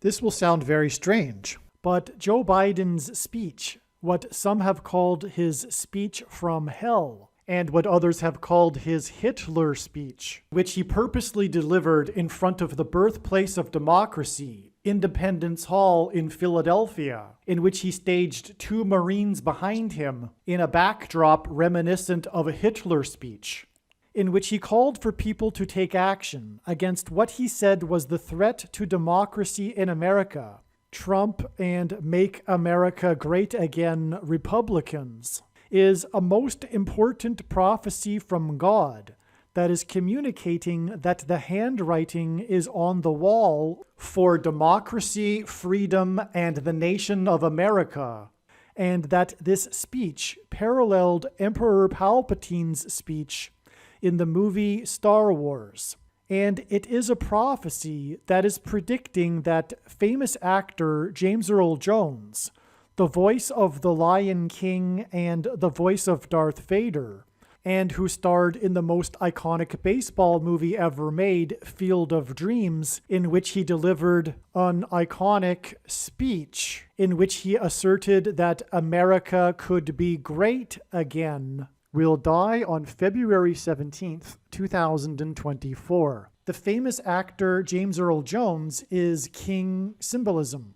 This will sound very strange, but Joe Biden's speech, what some have called his speech from hell, and what others have called his Hitler speech, which he purposely delivered in front of the birthplace of democracy, Independence Hall in Philadelphia, in which he staged 2 Marines behind him in a backdrop reminiscent of a Hitler speech, in which he called for people to take action against what he said was the threat to democracy in America, Trump and Make America Great Again Republicans, is a most important prophecy from God that is communicating that the handwriting is on the wall for democracy, freedom, and the nation of America, and that this speech paralleled Emperor Palpatine's speech in the movie Star Wars. And it is a prophecy that is predicting that famous actor James Earl Jones, the voice of the Lion King and the voice of Darth Vader, and who starred in the most iconic baseball movie ever made, Field of Dreams, in which he delivered an iconic speech in which he asserted that America could be great again, will die on February 17th, 2024. The famous actor James Earl Jones is King symbolism.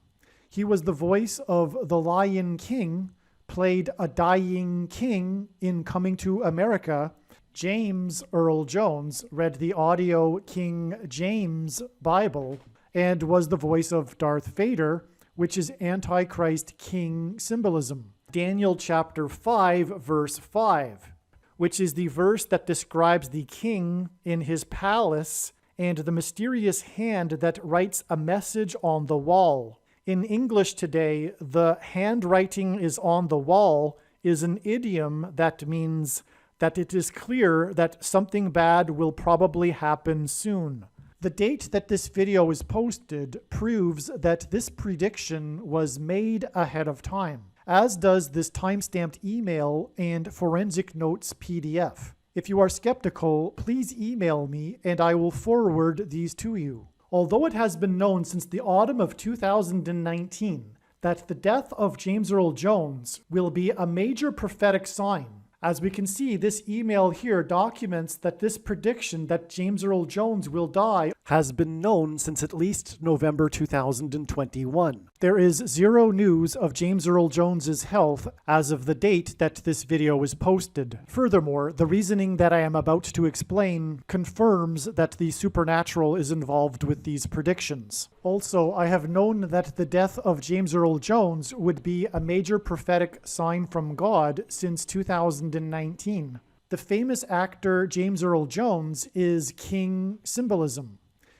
He was the voice of the Lion King, played a dying king in Coming to America. James Earl Jones read the audio King James Bible and was the voice of Darth Vader, which is Antichrist King symbolism. Daniel chapter 5, verse 5, which is the verse that describes the king in his palace and the mysterious hand that writes a message on the wall. In English today, the handwriting is on the wall is an idiom that means that it is clear that something bad will probably happen soon. The date that this video is posted proves that this prediction was made ahead of time, as does this timestamped email and forensic notes PDF. If you are skeptical, please email me and I will forward these to you. Although it has been known since the autumn of 2019 that the death of James Earl Jones will be a major prophetic sign, as we can see, this email here documents that this prediction that James Earl Jones will die has been known since at least November 2021. There is zero news of James Earl Jones's health as of the date that this video is posted. Furthermore, the reasoning that I am about to explain confirms that the supernatural is involved with these predictions. Also, I have known that the death of James Earl Jones would be a major prophetic sign from God since 2019. The famous actor James Earl Jones is King symbolism.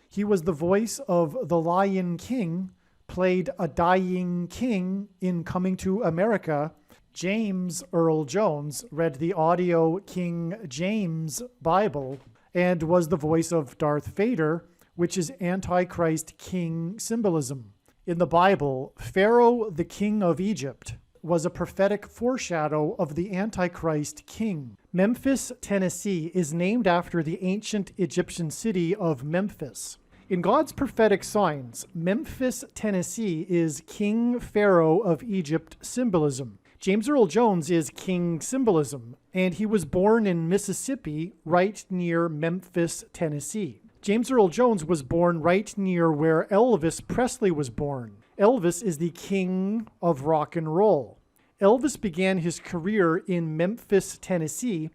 He was the voice of the Lion King, played a dying king in Coming to America. James Earl Jones read the audio King James Bible and was the voice of Darth Vader, which is Antichrist King symbolism. In the Bible, Pharaoh, the king of Egypt, was a prophetic foreshadow of the Antichrist king. Memphis, Tennessee is named after the ancient Egyptian city of Memphis. In God's prophetic signs, Memphis, Tennessee is King Pharaoh of Egypt symbolism. James Earl Jones is King symbolism, and he was born in Mississippi, right near Memphis, Tennessee. James Earl Jones was born right near where Elvis Presley was born. Elvis is the king of rock and roll. Elvis began his career in Memphis, Tennessee,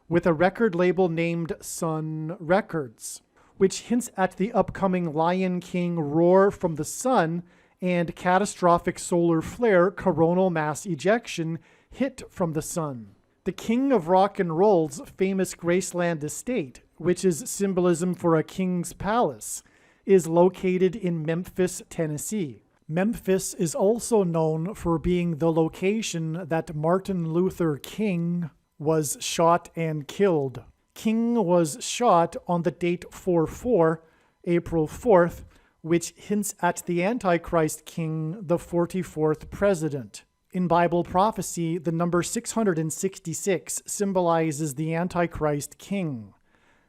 with a record label named Sun Records, which hints at the upcoming Lion King Roar from the Sun and catastrophic solar flare coronal mass ejection hit from the sun. The king of rock and roll's famous Graceland estate, which is symbolism for a king's palace, is located in Memphis, Tennessee. Memphis is also known for being the location that Martin Luther King was shot and killed. King was shot on the date 4/4, April 4th, which hints at the Antichrist king, the 44th president. In Bible prophecy, the number 666 symbolizes the Antichrist king.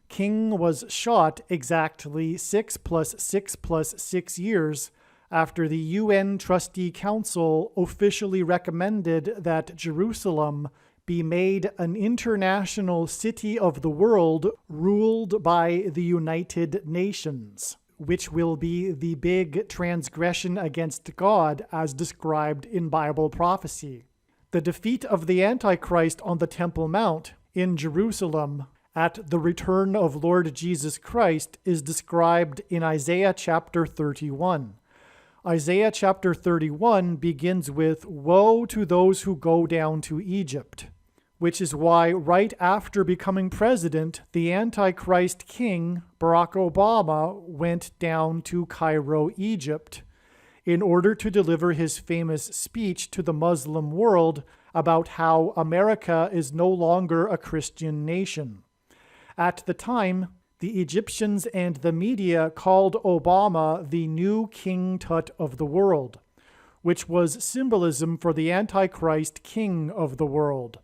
King was shot exactly 6 + 6 + 6 years after the UN Trustee Council officially recommended that Jerusalem be made an international city of the world ruled by the United Nations, which will be the big transgression against God as described in Bible prophecy. The defeat of the Antichrist on the Temple Mount in Jerusalem at the return of Lord Jesus Christ is described in Isaiah chapter 31. Isaiah chapter 31 begins with, "Woe to those who go down to Egypt," which is why right after becoming president, the Antichrist king, Barack Obama, went down to Cairo, Egypt, in order to deliver his famous speech to the Muslim world about how America is no longer a Christian nation. At the time, the Egyptians and the media called Obama the new King Tut of the world, which was symbolism for the Antichrist king of the world.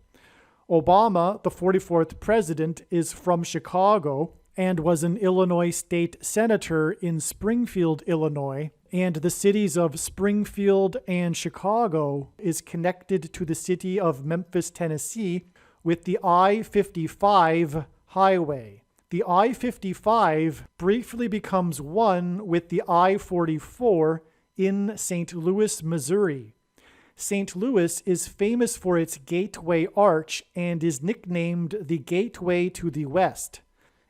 Obama, the 44th president, is from Chicago and was an Illinois state senator in Springfield, Illinois, and the cities of Springfield and Chicago is connected to the city of Memphis, Tennessee, with the I-55 highway. The I-55 briefly becomes one with the I-44 in St. Louis, Missouri. St. Louis is famous for its Gateway Arch and is nicknamed the Gateway to the West.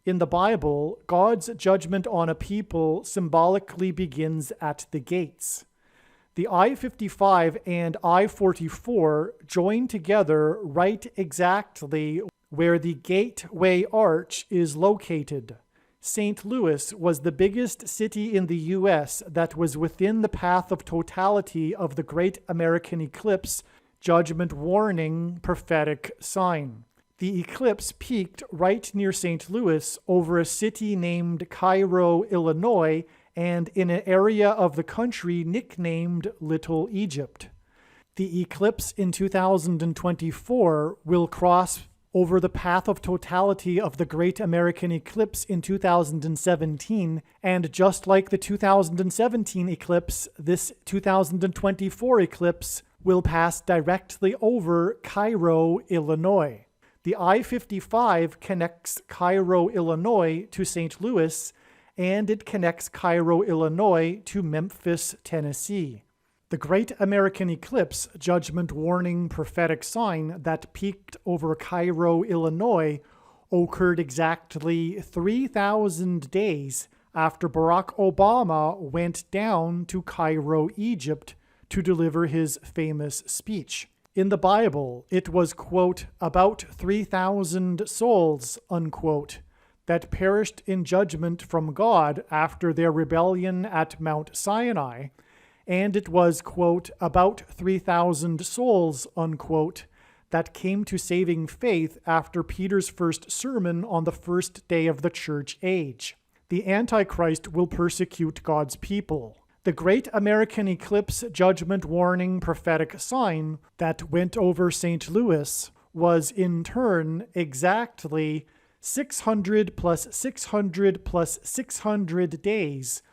In the Bible, God's judgment on a people symbolically begins at the gates. The I-55 and I-44 join together right exactly where the Gateway Arch is located. St. Louis was the biggest city in the U.S. that was within the path of totality of the Great American Eclipse, judgment warning, prophetic sign. The eclipse peaked right near St. Louis over a city named Cairo, Illinois, and in an area of the country nicknamed Little Egypt. The eclipse in 2024 will cross over the path of totality of the Great American Eclipse in 2017, and just like the 2017 eclipse, this 2024 eclipse will pass directly over Cairo, Illinois. The I-55 connects Cairo, Illinois to St. Louis, and it connects Cairo, Illinois to Memphis, Tennessee. The Great American Eclipse, judgment warning prophetic sign that peaked over Cairo, Illinois, occurred exactly 3,000 days after Barack Obama went down to Cairo, Egypt to deliver his famous speech. In the Bible, it was, quote, about 3,000 souls, unquote, that perished in judgment from God after their rebellion at Mount Sinai, and it was, quote, about 3,000 souls, unquote, that came to saving faith after Peter's first sermon on the first day of the church age. The Antichrist will persecute God's people. The Great American Eclipse judgment warning prophetic sign that went over St. Louis was in turn exactly 600 plus 600 plus 600 days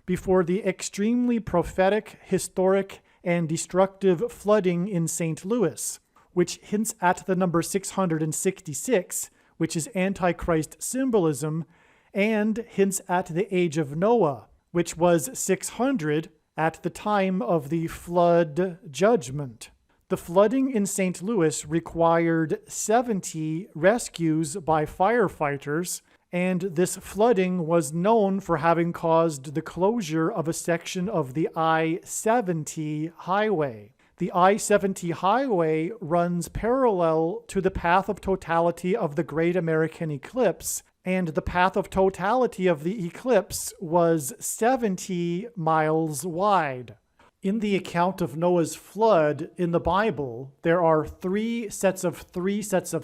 before the extremely prophetic, historic, and destructive flooding in St. Louis, which hints at the number 666, which is Antichrist symbolism, and hints at the age of Noah, which was 600 at the time of the flood judgment. The flooding in St. Louis required 70 rescues by firefighters, and this flooding was known for having caused the closure of a section of the I-70 highway. The I-70 highway runs parallel to the path of totality of the Great American Eclipse, and the path of totality of the eclipse was 70 miles wide. In the account of Noah's flood in the Bible, there are three sets of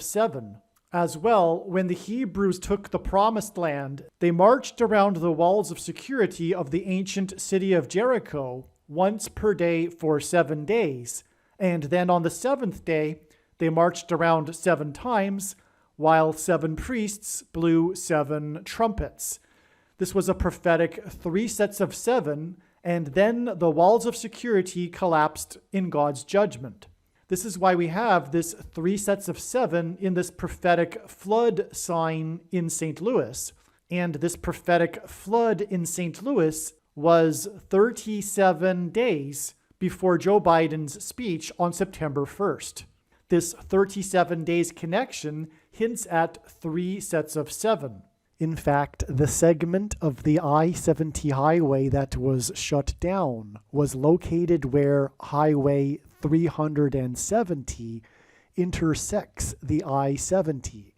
7. As well, when the Hebrews took the Promised Land, they marched around the walls of security of the ancient city of Jericho once per day for 7 days, and then on the 7th day, they marched around 7 times, while 7 priests blew 7 trumpets. This was a prophetic 3 sets of 7, And then the walls of security collapsed in God's judgment. This is why we have this 3 sets of 7 in this prophetic flood sign in St. Louis. And this prophetic flood in St. Louis was 37 days before Joe Biden's speech on September 1st. This 37 days connection hints at 3 sets of 7. In fact, the segment of the I-70 highway that was shut down was located where Highway 370 intersects the I-70,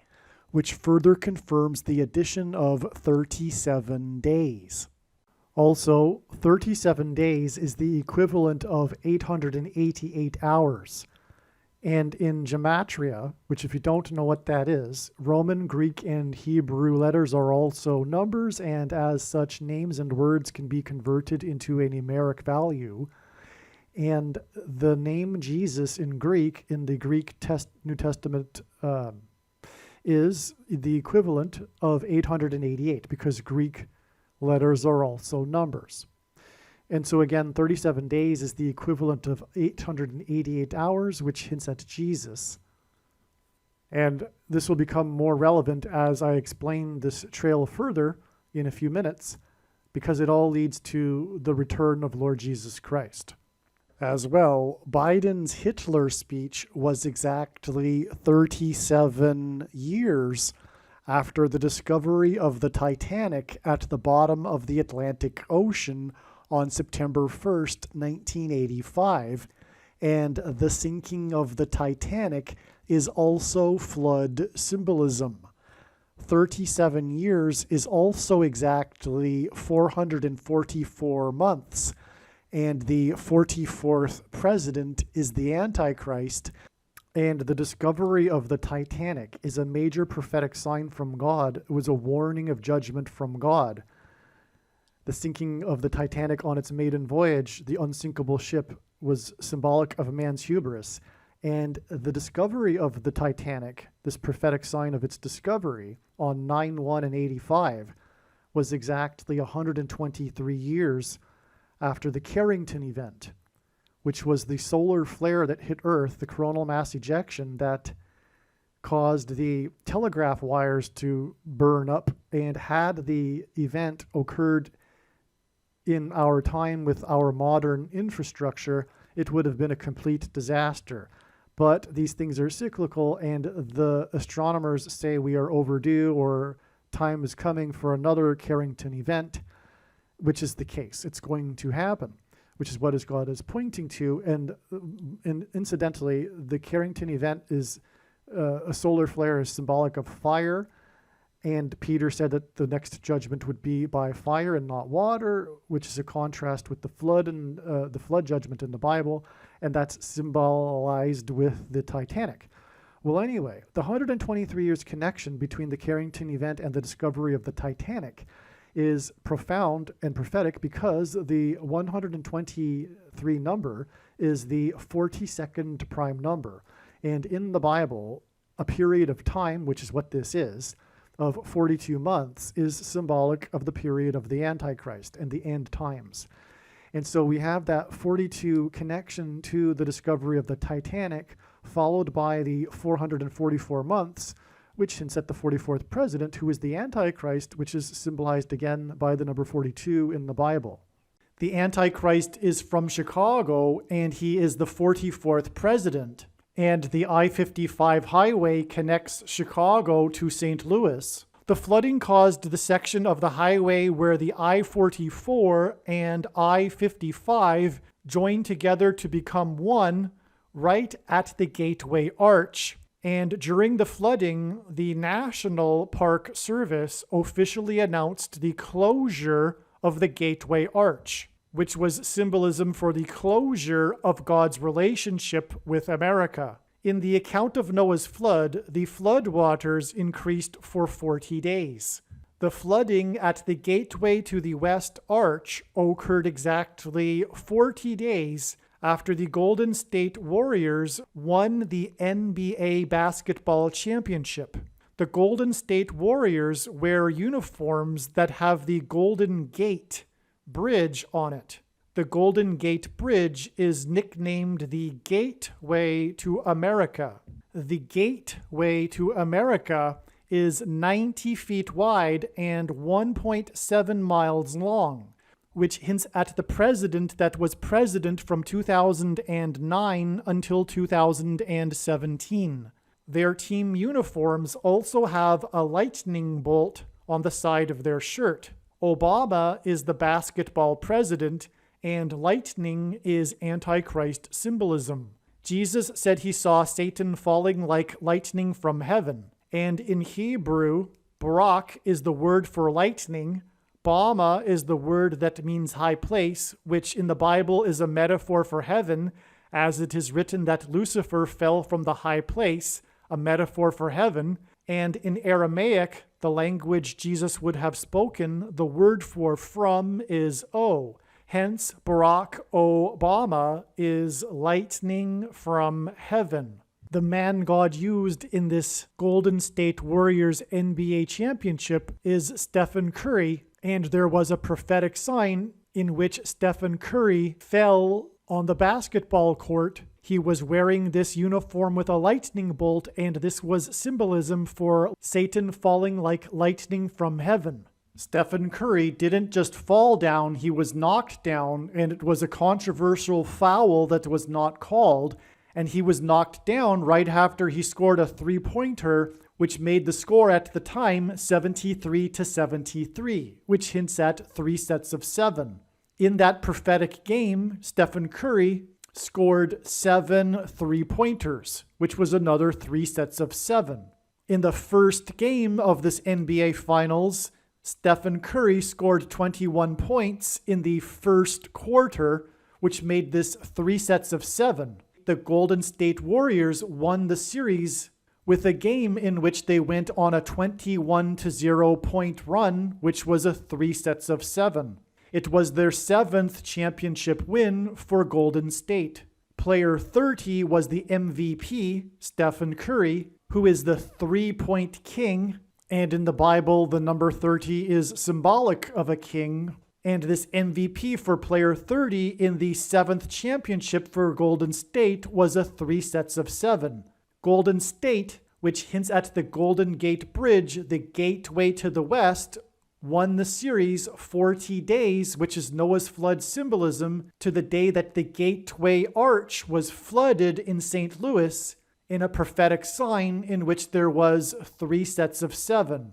which further confirms the addition of 37 days. Also, 37 days is the equivalent of 888 hours. And in gematria, which if you don't know what that is, Roman, Greek, and Hebrew letters are also numbers, and as such, names and words can be converted into a numeric value. And the name Jesus in Greek, in the Greek New Testament, is the equivalent of 888, because Greek letters are also numbers. And so again, 37 days is the equivalent of 888 hours, which hints at Jesus. And this will become more relevant as I explain this trail further in a few minutes, because it all leads to the return of Lord Jesus Christ. As well, Biden's Hitler speech was exactly 37 years after the discovery of the Titanic at the bottom of the Atlantic Ocean on September 1st, 1985, and the sinking of the Titanic is also flood symbolism. 37 years is also exactly 444 months, and the 44th president is the Antichrist, and the discovery of the Titanic is a major prophetic sign from God. It was a warning of judgment from God. The sinking of the Titanic on its maiden voyage, the unsinkable ship, was symbolic of man's hubris. And the discovery of the Titanic, this prophetic sign of its discovery, on 9/1 and 85, was exactly 123 years after the Carrington event, which was the solar flare that hit Earth, the coronal mass ejection that caused the telegraph wires to burn up. And had the event occurred in our time with our modern infrastructure, it would have been a complete disaster. But these things are cyclical, and the astronomers say we are overdue, or time is coming for another Carrington event, which is the case. It's going to happen, which is what God is pointing to. And incidentally, the Carrington event is a solar flare is symbolic of fire. And Peter said that the next judgment would be by fire and not water, which is a contrast with the flood and the flood judgment in the Bible. And that's symbolized with the Titanic. Well, anyway, the 123 years connection between the Carrington event and the discovery of the Titanic is profound and prophetic, because the 123 number is the 42nd prime number. And in the Bible, a period of time, which is what this is, of 42 months is symbolic of the period of the Antichrist and the end times. And so we have that 42 connection to the discovery of the Titanic, followed by the 444 months, which hints at the 44th president, who is the Antichrist, which is symbolized again by the number 42 in the Bible. The Antichrist is from Chicago, and he is the 44th president. And the I-55 highway connects Chicago to St. Louis. The flooding caused the section of the highway where the I-44 and I-55 join together to become one right at the Gateway Arch. And during the flooding, the National Park Service officially announced the closure of the Gateway Arch, which was symbolism for the closure of God's relationship with America. In the account of Noah's flood, the flood waters increased for 40 days. The flooding at the gateway to the West Arch occurred exactly 40 days after the Golden State Warriors won the NBA basketball championship. The Golden State Warriors wear uniforms that have the Golden Gate Bridge on it, The Golden Gate Bridge is nicknamed the Gateway to America. The Gateway to America is 90 feet wide and 1.7 miles long, which hints at the president that was president from 2009 until 2017. Their team uniforms also have a lightning bolt on the side of their shirt. Obama is the basketball president, and lightning is Antichrist symbolism. Jesus said he saw Satan falling like lightning from heaven. And in Hebrew, Barak is the word for lightning. Bama is the word that means high place, which in the Bible is a metaphor for heaven, as it is written that Lucifer fell from the high place, a metaphor for heaven. And in Aramaic, the language Jesus would have spoken, the word for from is O. Hence, Barack Obama is lightning from heaven. The man God used in this Golden State Warriors NBA championship is Stephen Curry, and there was a prophetic sign in which Stephen Curry fell on the basketball court. He was wearing this uniform with a lightning bolt, and this was symbolism for Satan falling like lightning from heaven. Stephen Curry didn't just fall down, he was knocked down, and it was a controversial foul that was not called, and he was knocked down right after he scored a three-pointer, which made the score at the time 73-73, which hints at 3 sets of 7. In that prophetic game, Stephen Curry scored 7 three-pointers, which was another 3 sets of 7. In the first game of this NBA Finals, Stephen Curry scored 21 points in the first quarter, which made this 3 sets of 7. The Golden State Warriors won the series with a game in which they went on a 21-0 point run, which was a 3 sets of 7. It was their 7th championship win for Golden State. Player 30 was the MVP, Stephen Curry, who is the three-point king. And in the Bible, the number 30 is symbolic of a king. And this MVP for player 30 in the 7th championship for Golden State was a 3 sets of 7. Golden State, which hints at the Golden Gate Bridge, the gateway to the west, won the series 40 days, which is Noah's flood symbolism, to the day that the Gateway Arch was flooded in St. Louis, in a prophetic sign in which there was 3 sets of 7.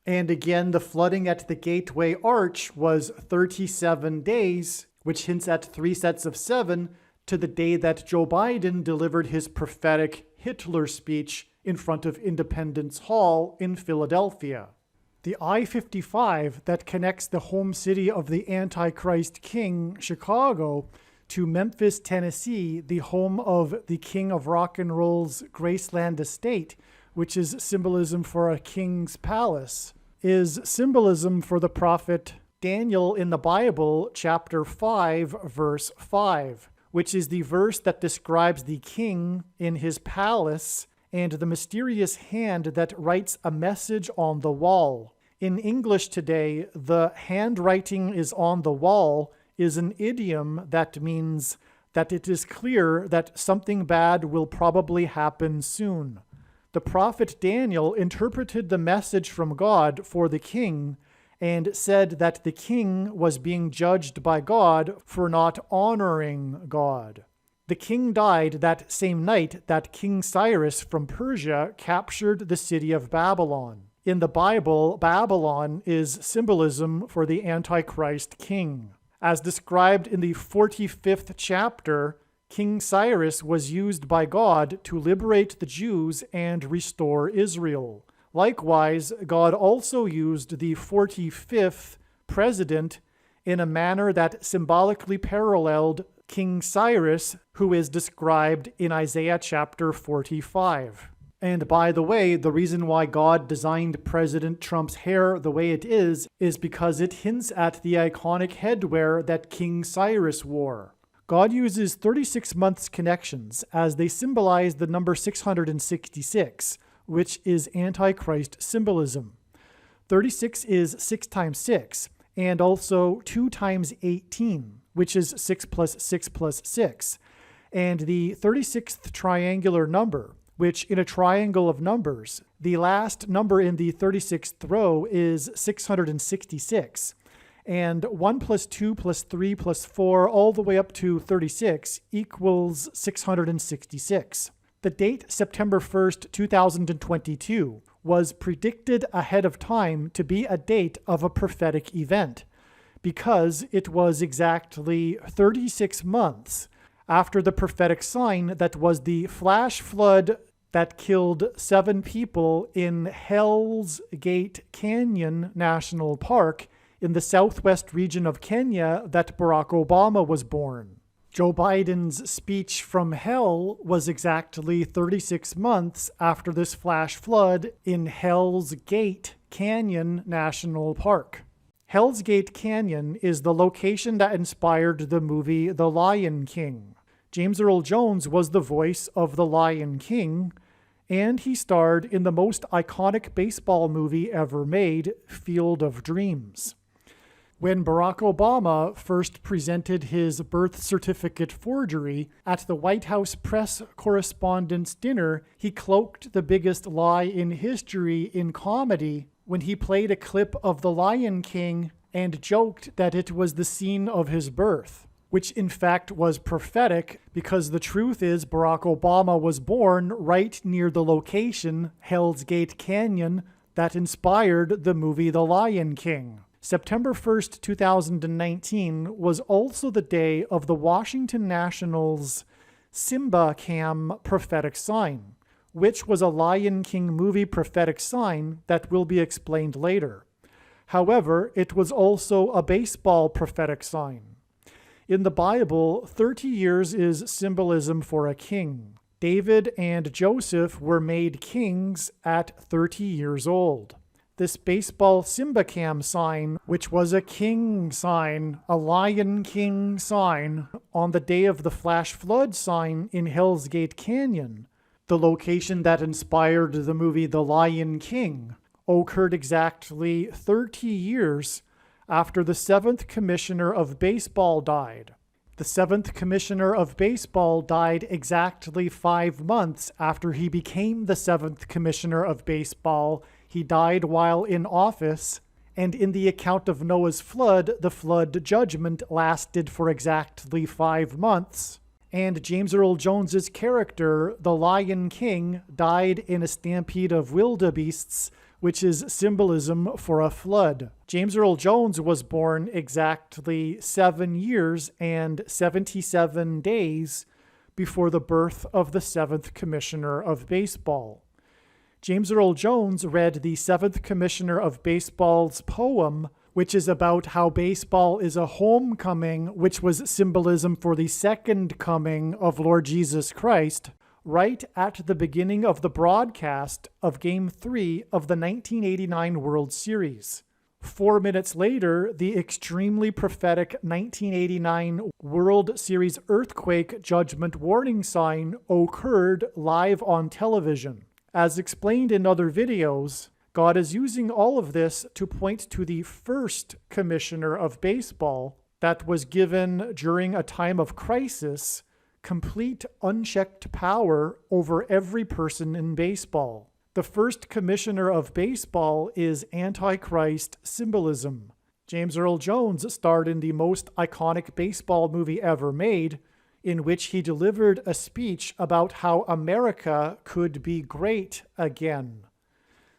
And again, the flooding at the Gateway Arch was 37 days, which hints at 3 sets of 7, to the day that Joe Biden delivered his prophetic Hitler speech in front of Independence Hall in Philadelphia. The I-55 that connects the home city of the Antichrist King, Chicago, to Memphis, Tennessee, the home of the King of Rock and Roll's Graceland estate, which is symbolism for a king's palace, is symbolism for the prophet Daniel in the Bible, chapter 5, verse 5, which is the verse that describes the king in his palace and the mysterious hand that writes a message on the wall. In English today, the handwriting is on the wall is an idiom that means that it is clear that something bad will probably happen soon. The prophet Daniel interpreted the message from God for the king and said that the king was being judged by God for not honoring God. The king died that same night that King Cyrus from Persia captured the city of Babylon. In the Bible, Babylon is symbolism for the Antichrist king. As described in the 45th chapter, King Cyrus was used by God to liberate the Jews and restore Israel. Likewise, God also used the 45th president in a manner that symbolically paralleled King Cyrus, who is described in Isaiah chapter 45. And by the way, the reason why God designed President Trump's hair the way it is because it hints at the iconic headwear that King Cyrus wore. God uses 36 months connections as they symbolize the number 666, which is Antichrist symbolism. 36 is 6 times 6, and also 2 times 18, which is 6 plus 6 plus 6, and the 36th triangular number, which in a triangle of numbers, the last number in the 36th row is 666. And 1 plus 2 plus 3 plus 4 all the way up to 36 equals 666. The date September 1st, 2022 was predicted ahead of time to be a date of a prophetic event because it was exactly 36 months after the prophetic sign that was the flash flood that killed 7 people in Hell's Gate Canyon National Park in the southwest region of Kenya that Barack Obama was born. Joe Biden's speech from hell was exactly 36 months after this flash flood in Hell's Gate Canyon National Park. Hell's Gate Canyon is the location that inspired the movie The Lion King. James Earl Jones was the voice of the Lion King, and he starred in the most iconic baseball movie ever made, Field of Dreams. When Barack Obama first presented his birth certificate forgery at the White House press correspondents' dinner, he cloaked the biggest lie in history in comedy when he played a clip of The Lion King and joked that it was the scene of his birth, which in fact was prophetic because the truth is Barack Obama was born right near the location, Hell's Gate Canyon, that inspired the movie The Lion King. September 1st, 2019 was also the day of the Washington Nationals' Simba Cam prophetic sign, which was a Lion King movie prophetic sign that will be explained later. However, it was also a baseball prophetic sign. In the Bible, 30 years is symbolism for a king. David and Joseph were made kings at 30 years old. This baseball Simba Cam sign, which was a king sign, a Lion King sign, on the day of the flash flood sign in Hell's Gate Canyon, the location that inspired the movie The Lion King, occurred exactly 30 years after the 7th Commissioner of Baseball died. The 7th Commissioner of Baseball died exactly 5 months after he became the 7th Commissioner of Baseball. He died while in office, and in the account of Noah's flood, the flood judgment lasted for exactly 5 months. And James Earl Jones's character, the Lion King, died in a stampede of wildebeests, which is symbolism for a flood. James Earl Jones was born exactly 7 years and 77 days before the birth of the 7th Commissioner of Baseball. James Earl Jones read the 7th Commissioner of Baseball's poem, which is about how baseball is a homecoming, which was symbolism for the second coming of Lord Jesus Christ, right at the beginning of the broadcast of Game 3 of the 1989 World Series. 4 minutes later, the extremely prophetic 1989 World Series earthquake judgment warning sign occurred live on television. As explained in other videos, God is using all of this to point to the first commissioner of baseball that was given during a time of crisis complete unchecked power over every person in baseball. The first commissioner of baseball is Antichrist symbolism. James Earl Jones starred in the most iconic baseball movie ever made, in which he delivered a speech about how America could be great again.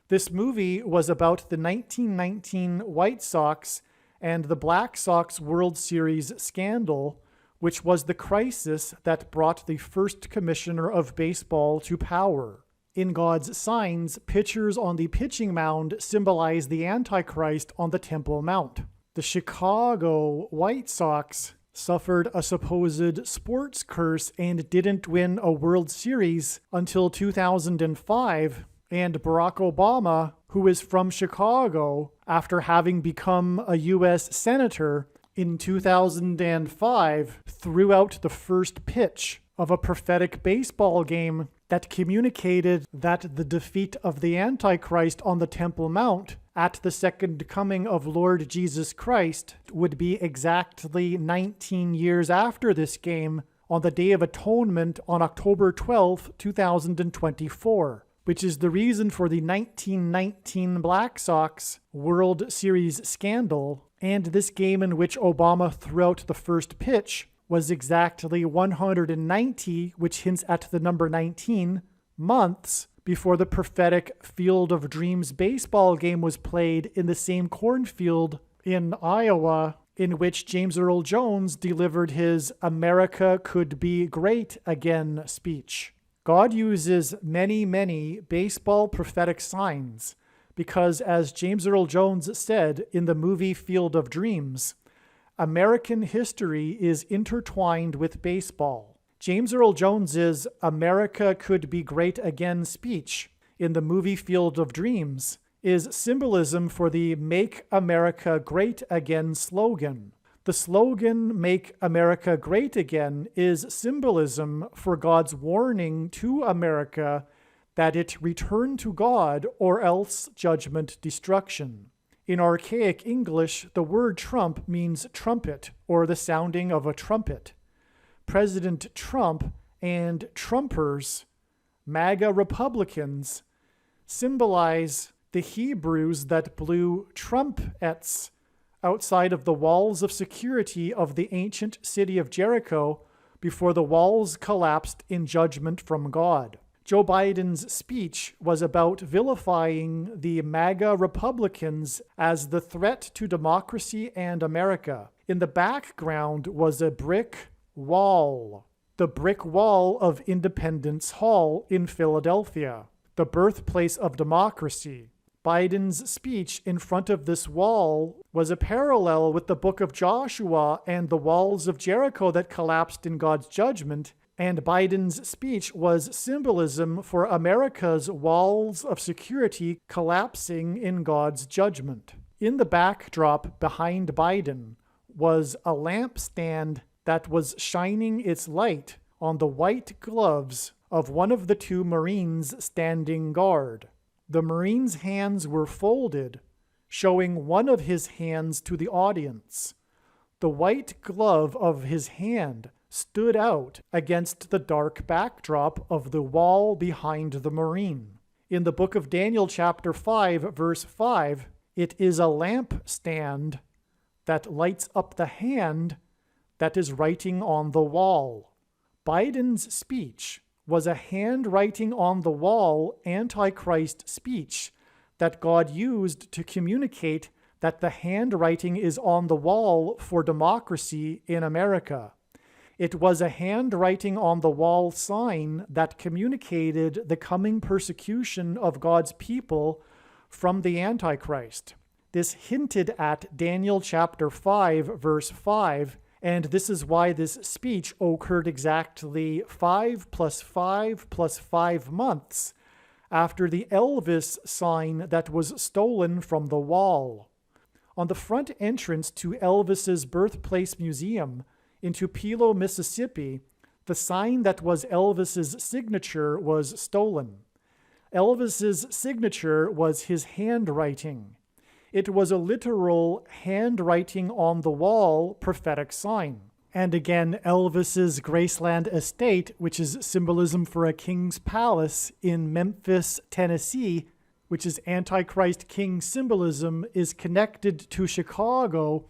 This movie was about the 1919 White Sox and the Black Sox World Series scandal, which was the crisis that brought the first commissioner of baseball to power. In God's signs, pitchers on the pitching mound symbolize the Antichrist on the Temple Mount. The Chicago White Sox suffered a supposed sports curse and didn't win a World Series until 2005, and Barack Obama, who is from Chicago, after having become a U.S. Senator in 2005, threw out the first pitch of a prophetic baseball game that communicated that the defeat of the Antichrist on the Temple Mount at the second coming of Lord Jesus Christ would be exactly 19 years after this game on the Day of Atonement on October 12, 2024, which is the reason for the 1919 Black Sox World Series scandal, and this game in which Obama threw out the first pitch was exactly 190, which hints at the number 19, months before the prophetic Field of Dreams baseball game was played in the same cornfield in Iowa in which James Earl Jones delivered his "America Could Be Great Again" speech. God uses many, many baseball prophetic signs because, as James Earl Jones said in the movie Field of Dreams, American history is intertwined with baseball. James Earl Jones's "America Could Be Great Again" speech in the movie Field of Dreams is symbolism for the Make America Great Again slogan. The slogan, Make America Great Again, is symbolism for God's warning to America that it return to God or else judgment destruction. In archaic English, the word Trump means trumpet or the sounding of a trumpet. President Trump and Trumpers, MAGA Republicans, symbolize the Hebrews that blew trumpets outside of the walls of security of the ancient city of Jericho before the walls collapsed in judgment from God. Joe Biden's speech was about vilifying the MAGA Republicans as the threat to democracy and America. In the background was a brick wall, the brick wall of Independence Hall in Philadelphia, the birthplace of democracy. Biden's speech in front of this wall was a parallel with the book of Joshua and the walls of Jericho that collapsed in God's judgment, and Biden's speech was symbolism for America's walls of security collapsing in God's judgment. In the backdrop behind Biden was a lampstand that was shining its light on the white gloves of one of the two Marines standing guard. The Marine's hands were folded, showing one of his hands to the audience. The white glove of his hand stood out against the dark backdrop of the wall behind the Marine. In the book of Daniel, chapter 5, verse 5, it is a lampstand that lights up the hand that is writing on the wall. Biden's speech was a handwriting on the wall Antichrist speech that God used to communicate that the handwriting is on the wall for democracy in America. It was a handwriting on the wall sign that communicated the coming persecution of God's people from the Antichrist. This hinted at Daniel chapter 5, verse 5, and this is why this speech occurred exactly 5 + 5 + 5 months after the Elvis sign that was stolen from the wall. On the front entrance to Elvis's birthplace museum in Tupelo, Mississippi, the sign that was Elvis's signature was stolen. Elvis's signature was his handwriting. It was a literal handwriting on the wall prophetic sign. And again, Elvis's Graceland estate, which is symbolism for a king's palace in Memphis, Tennessee, which is Antichrist king symbolism, is connected to Chicago,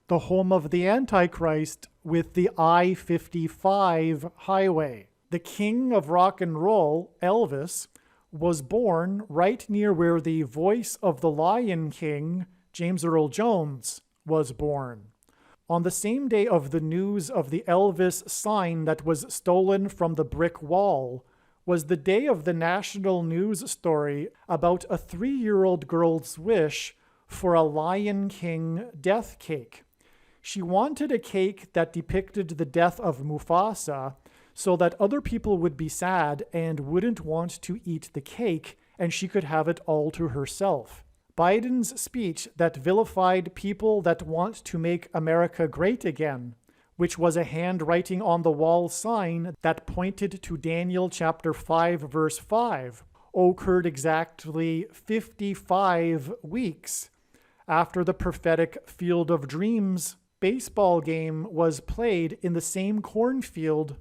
the home of the Antichrist, with the I-55 highway. The king of rock and roll, Elvis, was born right near where the voice of the Lion King, James Earl Jones, was born. On the same day of the news of the Elvis sign that was stolen from the brick wall was the day of the national news story about a 3-year-old girl's wish for a Lion King death cake. She wanted a cake that depicted the death of Mufasa, so that other people would be sad and wouldn't want to eat the cake, and she could have it all to herself. Biden's speech that vilified people that want to make America great again, which was a handwriting on the wall sign that pointed to Daniel chapter 5, verse 5, occurred exactly 55 weeks after the prophetic Field of Dreams baseball game was played in the same cornfield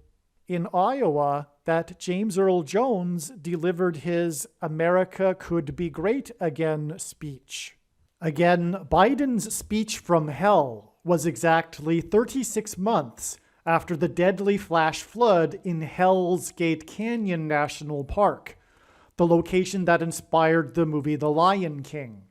in Iowa that James Earl Jones delivered his "America Could Be Great Again" speech. Again, Biden's speech from hell was exactly 36 months after the deadly flash flood in Hell's Gate Canyon National Park, the location that inspired the movie The Lion King.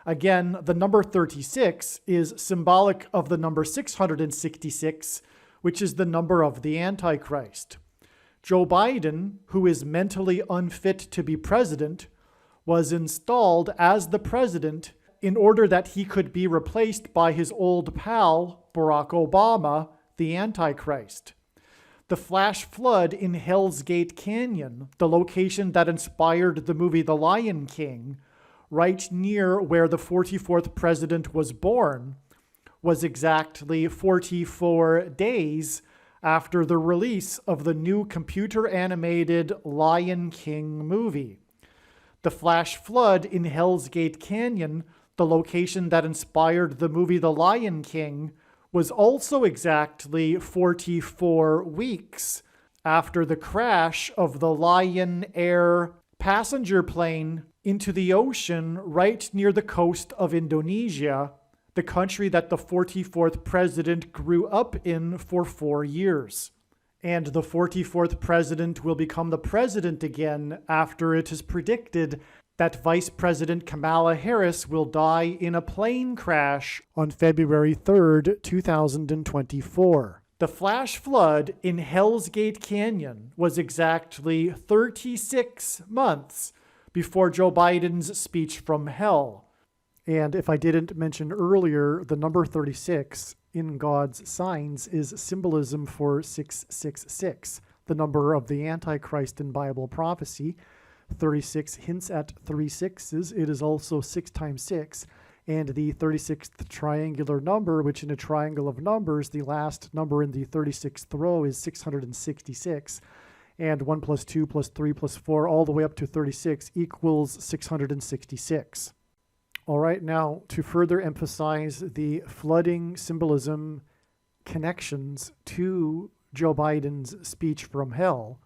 Again, the number 36 is symbolic of the number 666, which is the number of the Antichrist. Joe Biden, who is mentally unfit to be president, was installed as the president in order that he could be replaced by his old pal, Barack Obama, the Antichrist. The flash flood in Hell's Gate Canyon, the location that inspired the movie The Lion King, right near where the 44th president was born, was exactly 44 days after the release of the new computer-animated Lion King movie. The flash flood in Hell's Gate Canyon, the location that inspired the movie The Lion King, was also exactly 44 weeks after the crash of the Lion Air passenger plane into the ocean right near the coast of Indonesia, the country that the 44th president grew up in for 4 years. And the 44th president will become the president again after it is predicted that Vice President Kamala Harris will die in a plane crash on February 3rd, 2024. The flash flood in Hell's Gate Canyon was exactly 36 months before Joe Biden's speech from hell. And if I didn't mention earlier, the number 36 in God's signs is symbolism for 666, the number of the Antichrist in Bible prophecy. 36 hints at 3 sixes. It is also 6 times 6. And the 36th triangular number, which in a triangle of numbers, the last number in the 36th row is 666. And 1 plus 2 plus 3 plus 4 all the way up to 36 equals 666. All right, now to further emphasize the flooding symbolism connections to Joe Biden's speech from hell,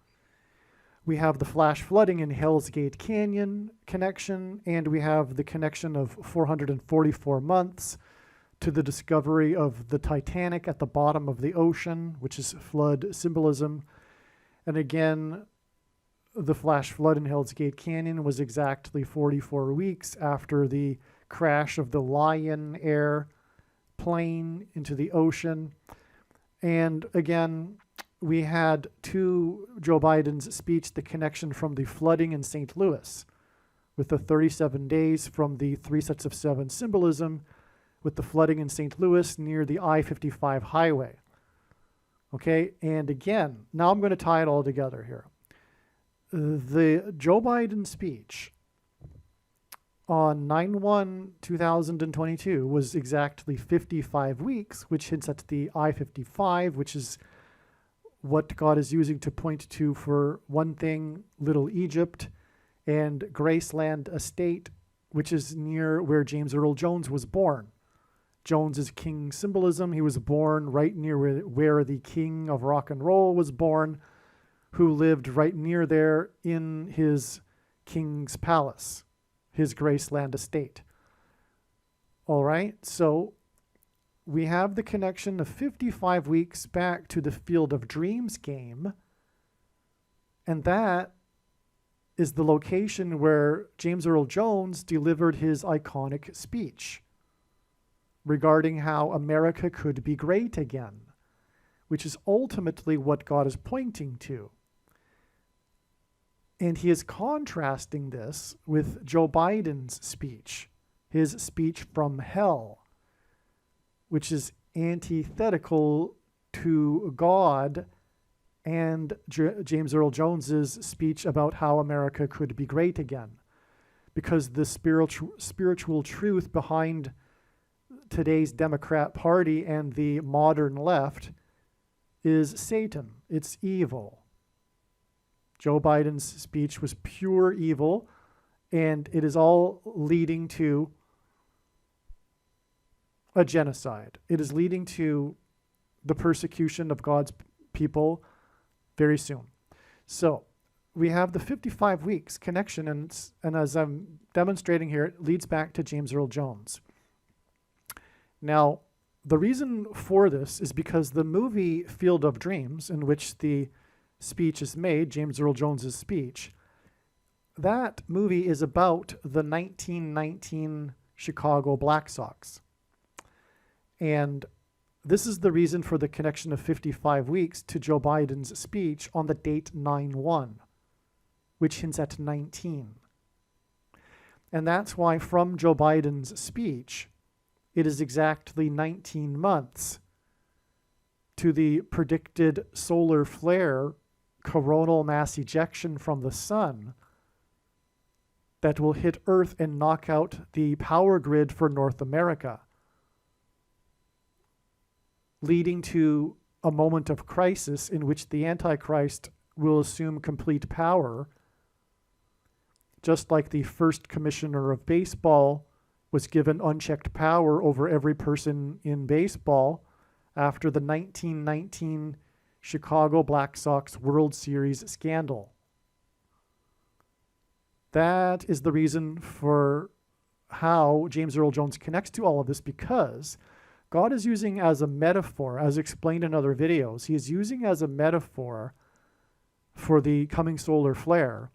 we have the flash flooding in Hell's Gate Canyon connection, and we have the connection of 444 months to the discovery of the Titanic at the bottom of the ocean, which is flood symbolism. And again, the flash flood in Hell's Gate Canyon was exactly 44 weeks after the crash of the Lion Air plane into the ocean. And again, we had to Joe Biden's speech the connection from the flooding in St. Louis, with the 37 days from the 3 sets of 7 symbolism, with the flooding in St. Louis near the I-55 highway. Okay, and again, now I'm going to tie it all together here. The Joe Biden speech on 9/1/2022 was exactly 55 weeks, which hints at the I-55, which is what God is using to point to, for one thing, Little Egypt and Graceland Estate, which is near where James Earl Jones was born. Jones is king symbolism. He was born right near where the king of rock and roll was born, who lived right near there in his king's palace, his Graceland Estate. All right, so we have the connection of 55 weeks back to the Field of Dreams game, and that is the location where James Earl Jones delivered his iconic speech regarding how America could be great again, which is ultimately what God is pointing to. And he is contrasting this with Joe Biden's speech, his speech from hell, which is antithetical to God and James Earl Jones's speech about how America could be great again. Because the spiritual truth behind today's Democrat Party and the modern left is Satan. It's evil. Joe Biden's speech was pure evil, and it is all leading to a genocide. It is leading to the persecution of God's people very soon. So we have the 55 weeks connection, and as I'm demonstrating here, it leads back to James Earl Jones. Now, the reason for this is because the movie Field of Dreams, in which the speech is made, James Earl Jones's speech, that movie is about the 1919 Chicago Black Sox. And this is the reason for the connection of 55 weeks to Joe Biden's speech on the date 9/1, which hints at 19. And that's why from Joe Biden's speech, it is exactly 19 months to the predicted solar flare, coronal mass ejection from the sun that will hit Earth and knock out the power grid for North America, leading to a moment of crisis in which the Antichrist will assume complete power, just like the first commissioner of baseball was given unchecked power over every person in baseball after the 1919 Chicago Black Sox World Series scandal. That is the reason for how James Earl Jones connects to all of this, because God is using as a metaphor, as explained in other videos, he is using as a metaphor for the coming solar flare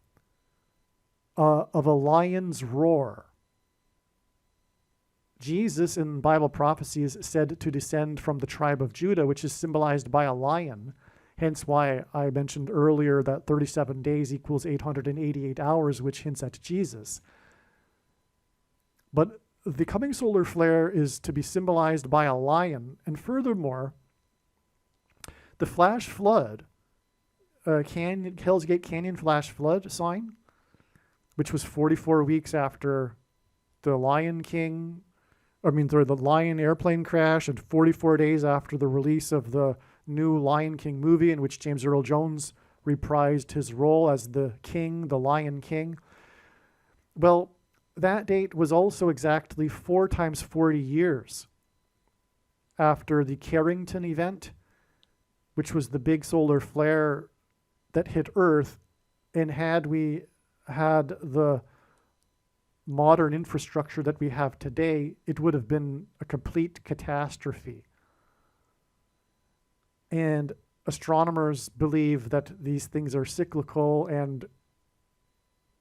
of a lion's roar. Jesus in Bible prophecy is said to descend from the tribe of Judah, which is symbolized by a lion. Hence why I mentioned earlier that 37 days equals 888 hours, which hints at Jesus. But the coming solar flare is to be symbolized by a lion. And furthermore, the flash flood, Hell's Gate Canyon flash flood sign, which was 44 weeks after the Lion airplane crash, and 44 days after the release of the new Lion King movie, in which James Earl Jones reprised his role as the king, the Lion King. Well, that date was also exactly 4 times 40 years after the Carrington event, which was the big solar flare that hit Earth. And had we had the modern infrastructure that we have today, it would have been a complete catastrophe. And astronomers believe that these things are cyclical and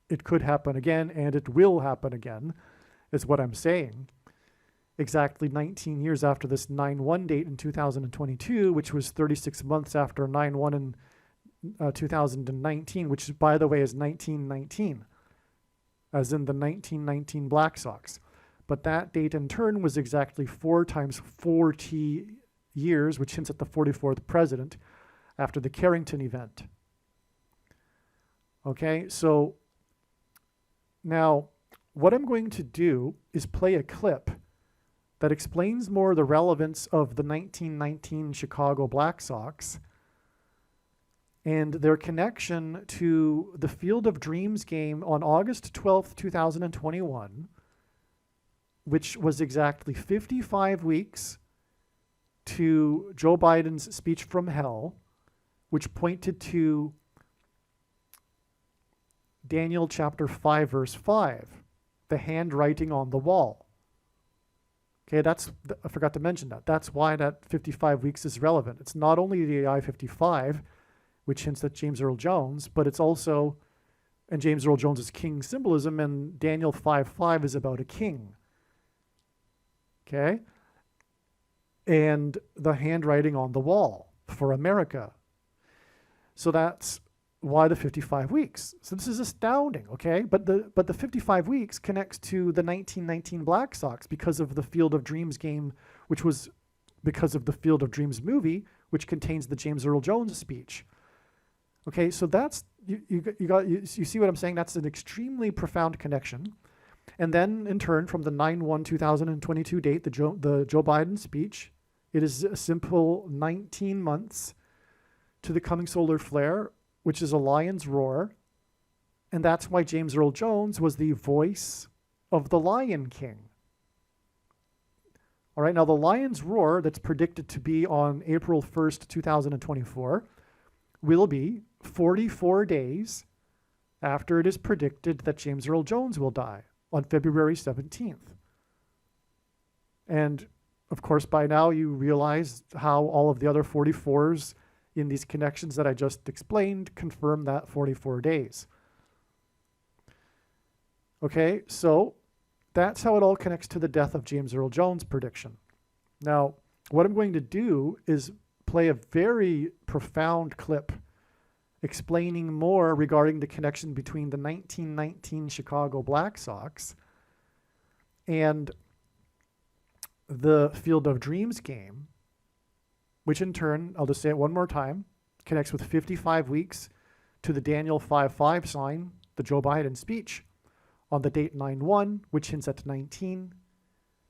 it could happen again, and it will happen again, is what I'm saying. Exactly 19 years after this 9/1 date in 2022, which was 36 months after 9/1 in 2019, which, by the way, is 1919, as in the 1919 Black Sox. But that date in turn was exactly 4 times 40 years, which hints at the 44th president, after the Carrington event. Okay, so now what I'm going to do is play a clip that explains more the relevance of the 1919 Chicago Black Sox and their connection to the Field of Dreams game on August 12th, 2021, which was exactly 55 weeks to Joe Biden's speech from hell, which pointed to Daniel chapter 5, verse 5, the handwriting on the wall. Okay, I forgot to mention that. That's why that 55 weeks is relevant. It's not only the I-55, which hints at James Earl Jones, but it's also, and James Earl Jones's king symbolism, and Daniel 5:5 is about a king. Okay? And the handwriting on the wall for America. So that's why the 55 weeks. So this is astounding, okay? But the 55 weeks connects to the 1919 Black Sox because of the Field of Dreams game, which was because of the Field of Dreams movie, which contains the James Earl Jones speech. Okay, so that's you see what I'm saying? That's an extremely profound connection. And then in turn, from the 9/1/2022 date, the Joe Biden speech, it is a simple 19 months to the coming solar flare which is a lion's roar. And that's why James Earl Jones was the voice of the Lion King. All right, now the lion's roar that's predicted to be on April 1st, 2024, will be 44 days after it is predicted that James Earl Jones will die on February 17th. And of course, by now you realize how all of the other 44s in these connections that I just explained confirm that 44 days. Okay, so that's how it all connects to the death of James Earl Jones prediction. Now, what I'm going to do is play a very profound clip explaining more regarding the connection between the 1919 Chicago Black Sox and the Field of Dreams game, which in turn, I'll just say it one more time, connects with 55 weeks to the Daniel 5-5 sign, the Joe Biden speech, on the date 9/1, which hints at 19,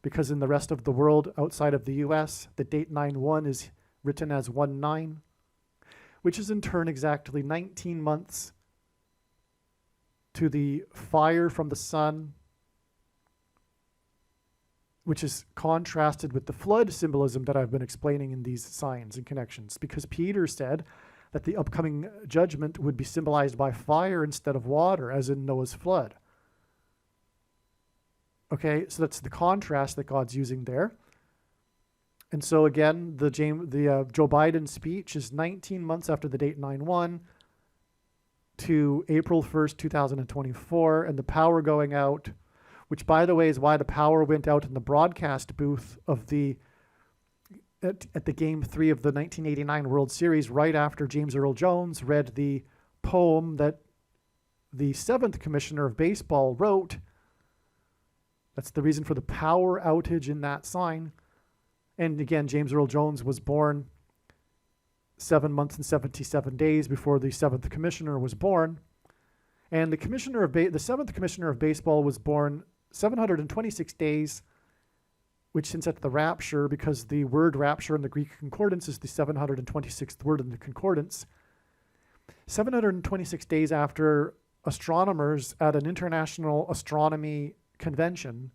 because in the rest of the world outside of the US, the date 9/1 is written as 1/9, which is in turn exactly 19 months to the fire from the sun, which is contrasted with the flood symbolism that I've been explaining in these signs and connections, because Peter said that the upcoming judgment would be symbolized by fire instead of water, as in Noah's flood. Okay, so that's the contrast that God's using there. And so again, the Joe Biden speech is 19 months after the date 9/1 to April 1st, 2024, and the power going out, which by the way is why the power went out in the broadcast booth of at the Game 3 of the 1989 World Series right after James Earl Jones read the poem that the 7th Commissioner of Baseball wrote. That's the reason for the power outage in that sign. And again, James Earl Jones was born 7 months and 77 days before the 7th Commissioner was born. And the 7th Commissioner of Baseball was born 726 days, which hints at the rapture, because the word rapture in the Greek concordance is the 726th word in the concordance. 726 days after astronomers at an international astronomy convention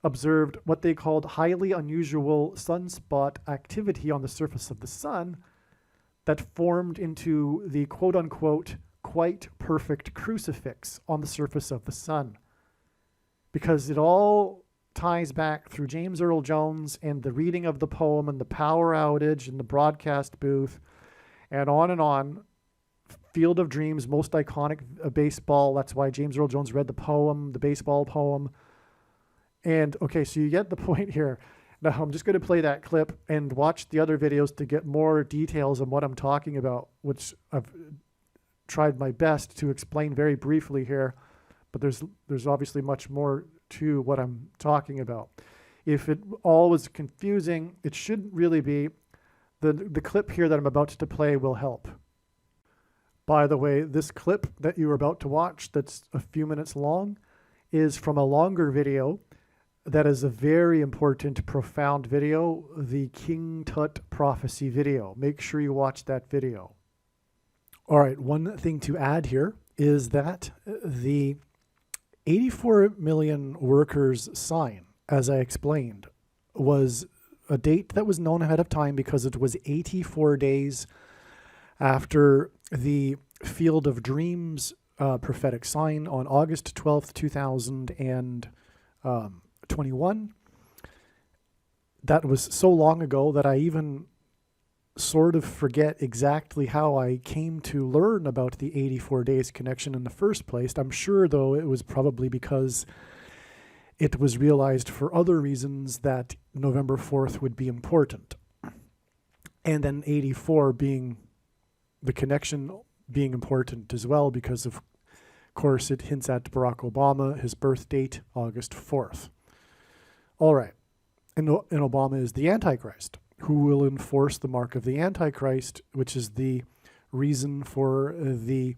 observed what they called highly unusual sunspot activity on the surface of the sun that formed into the quote-unquote quite perfect crucifix on the surface of the sun. Because it all ties back through James Earl Jones and the reading of the poem and the power outage and the broadcast booth and on. Field of Dreams, most iconic baseball. That's why James Earl Jones read the poem, the baseball poem. And okay, so you get the point here. Now I'm just going to play that clip and watch the other videos to get more details on what I'm talking about, which I've tried my best to explain very briefly here, but there's obviously much more to what I'm talking about. If it all was confusing, it shouldn't really be. The clip here that I'm about to play will help. By the way, this clip that you are about to watch, that's a few minutes long, is from a longer video that is a very important, profound video, the King Tut prophecy video. Make sure you watch that video. All right, one thing to add here is that the 84 million workers sign, as I explained, was a date that was known ahead of time because it was 84 days after the Field of Dreams prophetic sign on August 12th, 2021. That was so long ago that I even sort of forget exactly how I came to learn about the 84 days connection in the first place. I'm sure, though, it was probably because it was realized for other reasons that November 4th would be important. And then 84 being the connection being important as well, because of course it hints at Barack Obama, his birth date, August 4th. All right. And Obama is the Antichrist, who will enforce the mark of the Antichrist, which is the reason for the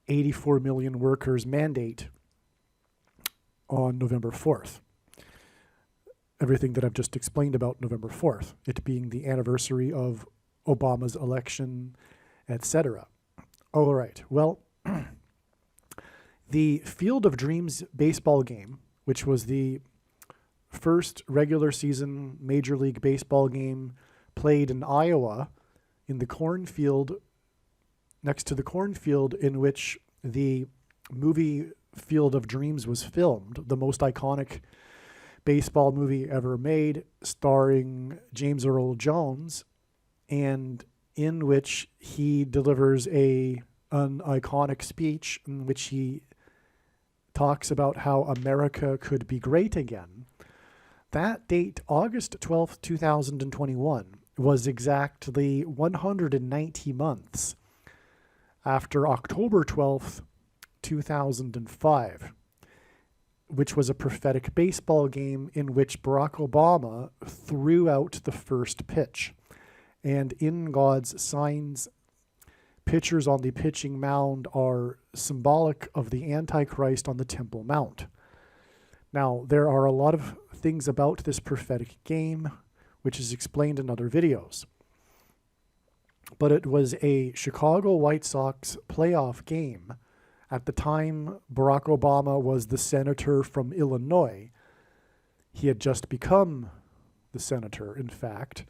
84 million workers mandate on November 4th. Everything that I've just explained about November 4th, it being the anniversary of Obama's election, etc. All right. Well, the Field of Dreams baseball game, which was the first regular season Major League Baseball game played in Iowa, in the cornfield, next to the cornfield in which the movie Field of Dreams was filmed, the most iconic baseball movie ever made, starring James Earl Jones, and in which he delivers an iconic speech in which he talks about how America could be great again. That date, August 12th, 2021, was exactly 190 months after October 12th, 2005, which was a prophetic baseball game in which Barack Obama threw out the first pitch. And in God's signs, pitchers on the pitching mound are symbolic of the Antichrist on the Temple Mount. Now, there are a lot of things about this prophetic game, which is explained in other videos. But it was a Chicago White Sox playoff game. At the time, Barack Obama was the senator from Illinois. He had just become the senator, in fact.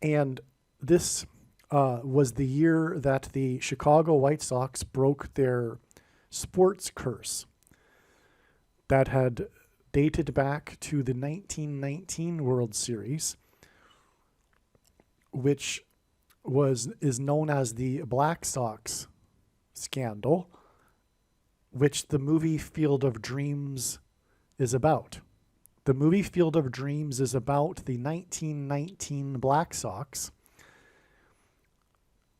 And this was the year that the Chicago White Sox broke their sports curse that had dated back to the 1919 World Series, which is known as the Black Sox scandal, which the movie Field of Dreams is about. The movie Field of Dreams is about the 1919 Black Sox,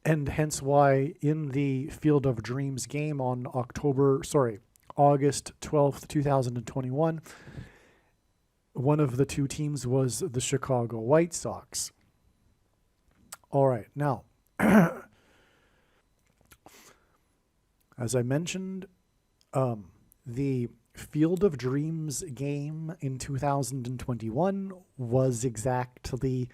and hence why in the Field of Dreams game on August 12th, 2021, one of the two teams was the Chicago White Sox. All right, now, as I mentioned, the Field of Dreams game in 2021 was exactly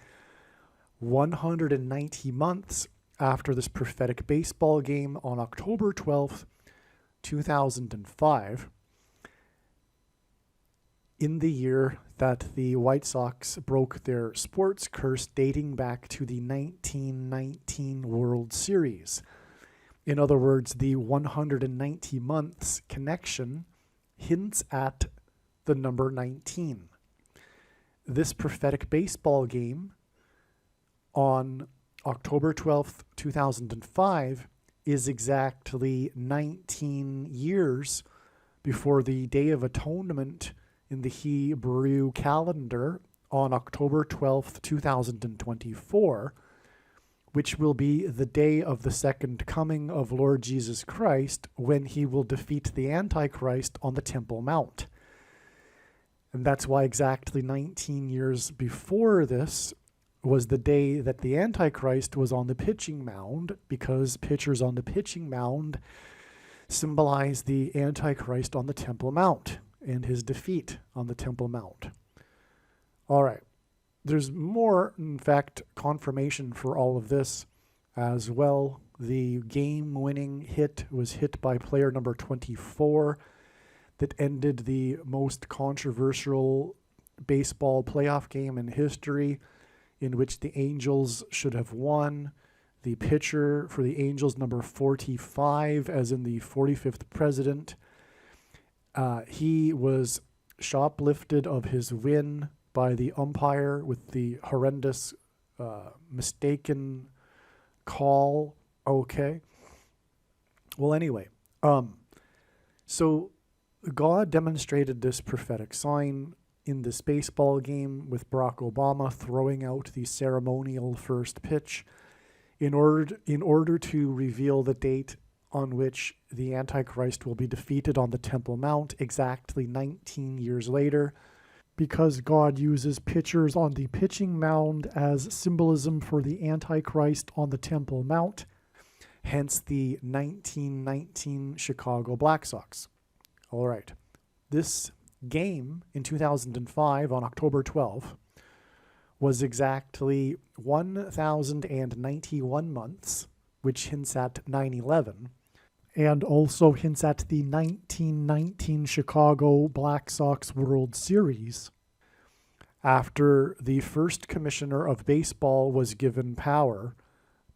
190 months after this prophetic baseball game on October 12th, 2005, in the year that the White Sox broke their sports curse dating back to the 1919 World Series. In other words, the 190 months connection hints at the number 19. This prophetic baseball game on October 12th, 2005 is exactly 19 years before the Day of Atonement in the Hebrew calendar on October 12th, 2024, which will be the day of the second coming of Lord Jesus Christ, when he will defeat the Antichrist on the Temple Mount. And that's why exactly 19 years before this was the day that the Antichrist was on the pitching mound, because pitchers on the pitching mound symbolize the Antichrist on the Temple Mount and his defeat on the Temple Mount. All right. There's more, in fact, confirmation for all of this as well. The game-winning hit was hit by player number 24 that ended the most controversial baseball playoff game in history, in which the Angels should have won. The pitcher for the Angels, number 45, as in the 45th president, he was shoplifted of his win by the umpire with the horrendous mistaken call. Okay. Well, anyway, so God demonstrated this prophetic sign in this baseball game with Barack Obama throwing out the ceremonial first pitch in order to reveal the date on which the Antichrist will be defeated on the Temple Mount exactly 19 years later, because God uses pitchers on the pitching mound as symbolism for the Antichrist on the Temple Mount, hence the 1919 Chicago Black Sox. All right. This game in 2005 on October 12th was exactly 1,091 months, which hints at 9/11, and also hints at the 1919 Chicago Black Sox World Series, after the first commissioner of baseball was given power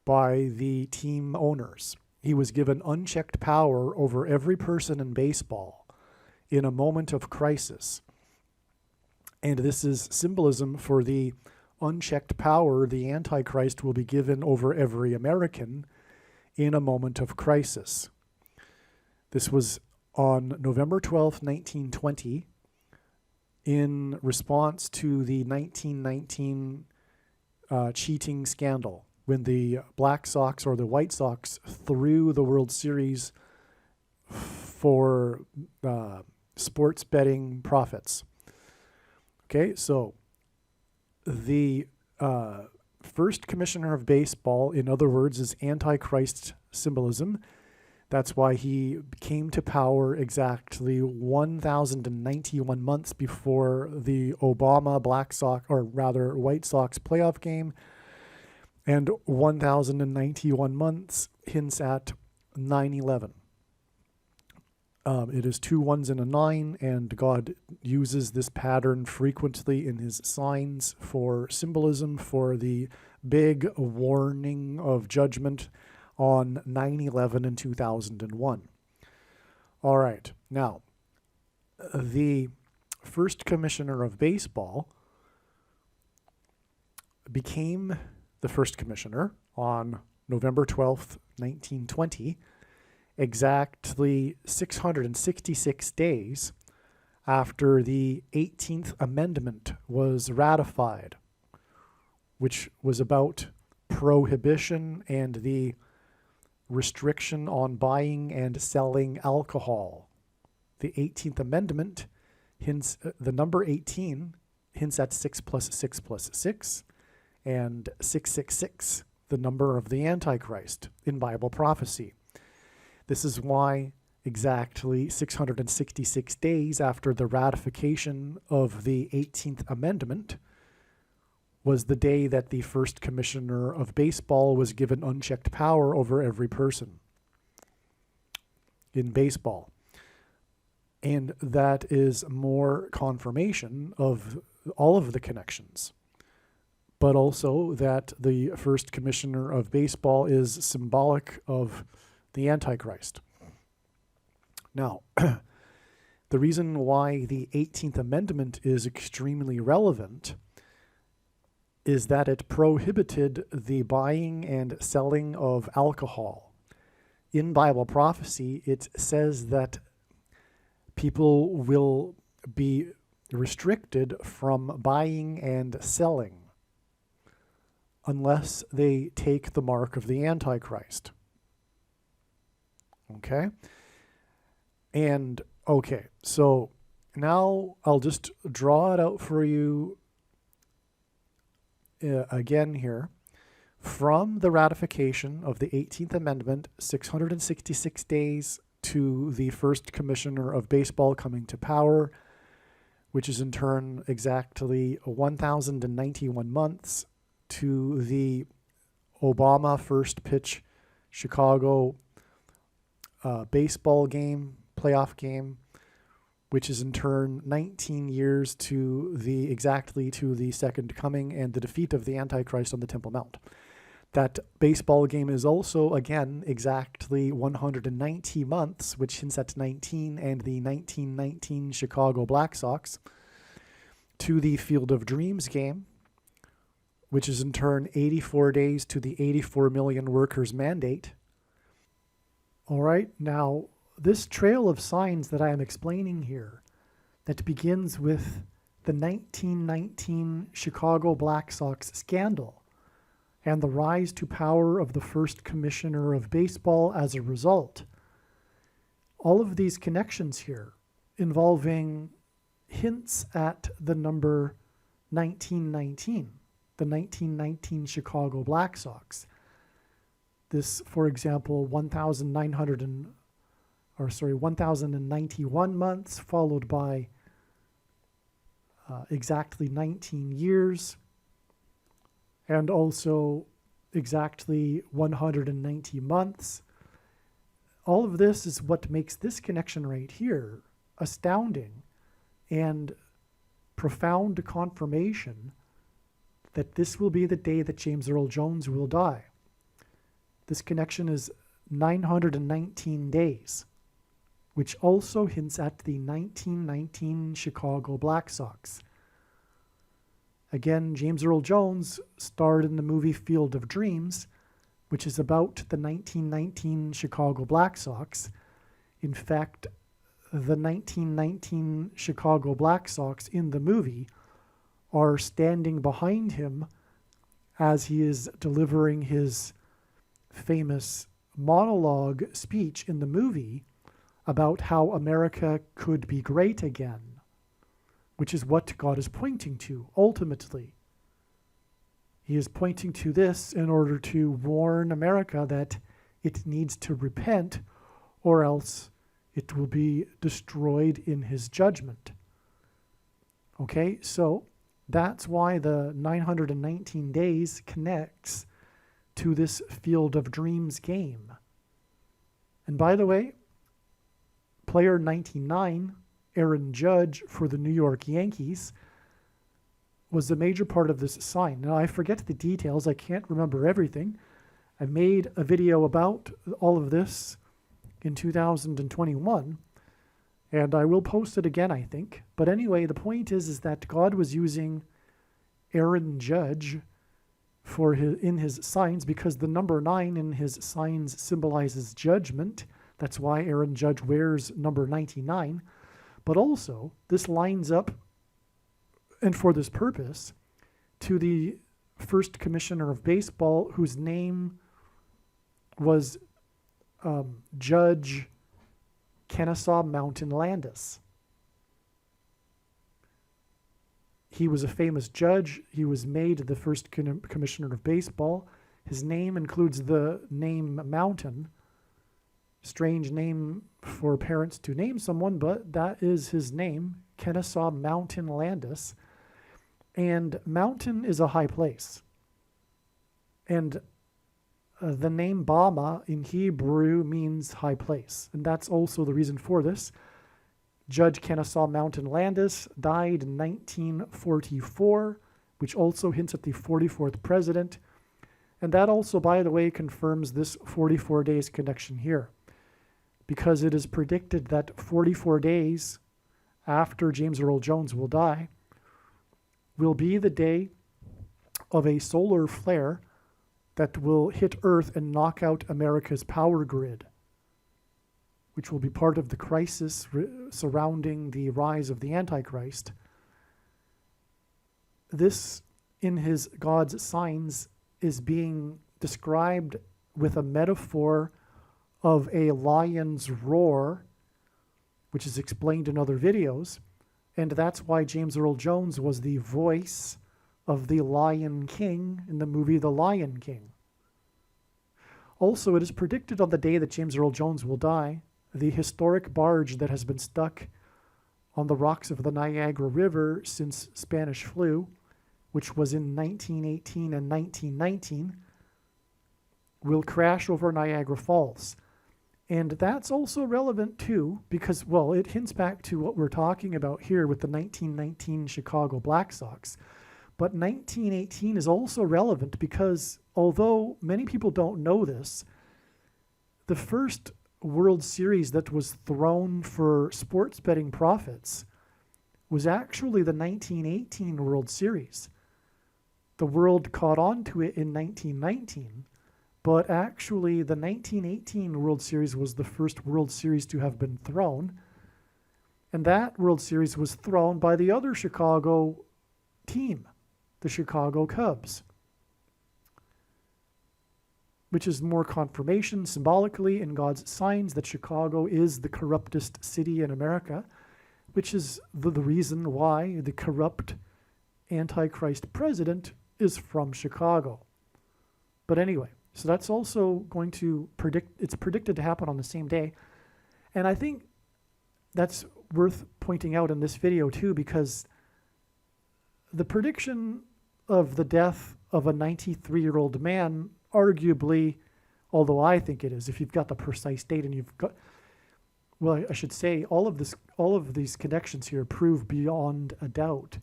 by the team owners. He was given unchecked power over every person in baseball in a moment of crisis. And this is symbolism for the unchecked power the Antichrist will be given over every American in a moment of crisis. This was on November 12th, 1920, in response to the 1919 cheating scandal, when the Black Sox or the White Sox threw the World Series for sports betting profits. Okay, so the first commissioner of baseball, in other words, is Antichrist symbolism. That's why he came to power exactly 1,091 months before the Obama Black Sox, or rather White Sox playoff game. And 1,091 months hints at 9/11. It is 2 1s and a 9, and God uses this pattern frequently in his signs for symbolism for the big warning of judgment on 9/11 in 2001. All right, now, the first commissioner of baseball became the first commissioner on November 12th, 1920, exactly 666 days after the 18th Amendment was ratified, which was about prohibition and the restriction on buying and selling alcohol. The 18th Amendment hints, the number 18 hints at 6 plus 6 plus 6, and 666, the number of the Antichrist in Bible prophecy. This is why exactly 666 days after the ratification of the 18th Amendment was the day that the first commissioner of baseball was given unchecked power over every person in baseball. And that is more confirmation of all of the connections, but also that the first commissioner of baseball is symbolic of the Antichrist. Now, the reason why the 18th Amendment is extremely relevant is that it prohibited the buying and selling of alcohol. In Bible prophecy, it says that people will be restricted from buying and selling unless they take the mark of the Antichrist. Okay? And, okay, so now I'll just draw it out for you again here. From the ratification of the 18th Amendment, 666 days to the first commissioner of baseball coming to power, which is in turn exactly 1,091 months to the Obama first pitch Chicago baseball game, playoff game, which is in turn 19 years to the second coming and the defeat of the Antichrist on the Temple Mount. That baseball game is also, again, exactly 190 months, which hints at 19, and the 1919 Chicago Black Sox, to the Field of Dreams game, which is in turn 84 days to the 84 million workers mandate. All right, now, this trail of signs that I am explaining here, that begins with the 1919 Chicago Black Sox scandal and the rise to power of the first commissioner of baseball as a result. All of these connections here involving hints at the number 1919, the 1919 Chicago Black Sox. This, for example, 1,091 months, followed by exactly 19 years, and also exactly 190 months. All of this is what makes this connection right here astounding and profound confirmation that this will be the day that James Earl Jones will die. This connection is 919 days, which also hints at the 1919 Chicago Black Sox. Again, James Earl Jones starred in the movie Field of Dreams, which is about the 1919 Chicago Black Sox. In fact, the 1919 Chicago Black Sox in the movie are standing behind him as he is delivering his famous monologue speech in the movie about how America could be great again, which is what God is pointing to ultimately. He is pointing to this in order to warn America that it needs to repent, or else it will be destroyed in his judgment. Okay, so that's why the 919 days connects to this Field of Dreams game. And by the way, player 99, Aaron Judge for the New York Yankees, was a major part of this sign. Now, I forget the details. I can't remember everything. I made a video about all of this in 2021, and I will post it again, I think. But anyway, the point is that God was using Aaron Judge in his signs, because the number 9 in his signs symbolizes judgment. That's why Aaron Judge wears number 99. But also, this lines up, and for this purpose, to the first commissioner of baseball, whose name was Judge Kennesaw Mountain Landis. He was a famous judge. He was made the first commissioner of baseball. His name includes the name Mountain. Strange name for parents to name someone, but that is his name, Kennesaw Mountain Landis. And mountain is a high place. And the name Bama in Hebrew means high place. And that's also the reason for this. Judge Kennesaw Mountain Landis died in 1944, which also hints at the 44th president. And that also, by the way, confirms this 44 days connection here, because it is predicted that 44 days after James Earl Jones will die will be the day of a solar flare that will hit Earth and knock out America's power grid, which will be part of the crisis surrounding the rise of the Antichrist. This, in his God's signs, is being described with a metaphor of a lion's roar, which is explained in other videos. And that's why James Earl Jones was the voice of the Lion King in the movie The Lion King. Also, it is predicted on the day that James Earl Jones will die, the historic barge that has been stuck on the rocks of the Niagara River since Spanish flu, which was in 1918 and 1919, will crash over Niagara Falls. And that's also relevant too, because, well, it hints back to what we're talking about here with the 1919 Chicago Black Sox. But 1918 is also relevant because, although many people don't know this, the first World Series that was thrown for sports betting profits was actually the 1918 World Series. The world caught on to it in 1919, but actually the 1918 World Series was the first World Series to have been thrown, and that World Series was thrown by the other Chicago team, the Chicago Cubs, which is more confirmation symbolically in God's signs that Chicago is the corruptest city in America, which is the reason why the corrupt Antichrist president is from Chicago. But anyway, so that's also going to it's predicted to happen on the same day. And I think that's worth pointing out in this video too, because the prediction of the death of a 93-year-old man, arguably, although I think it is, if you've got the precise date and you've got, well, I should say, all of these connections here prove beyond a doubt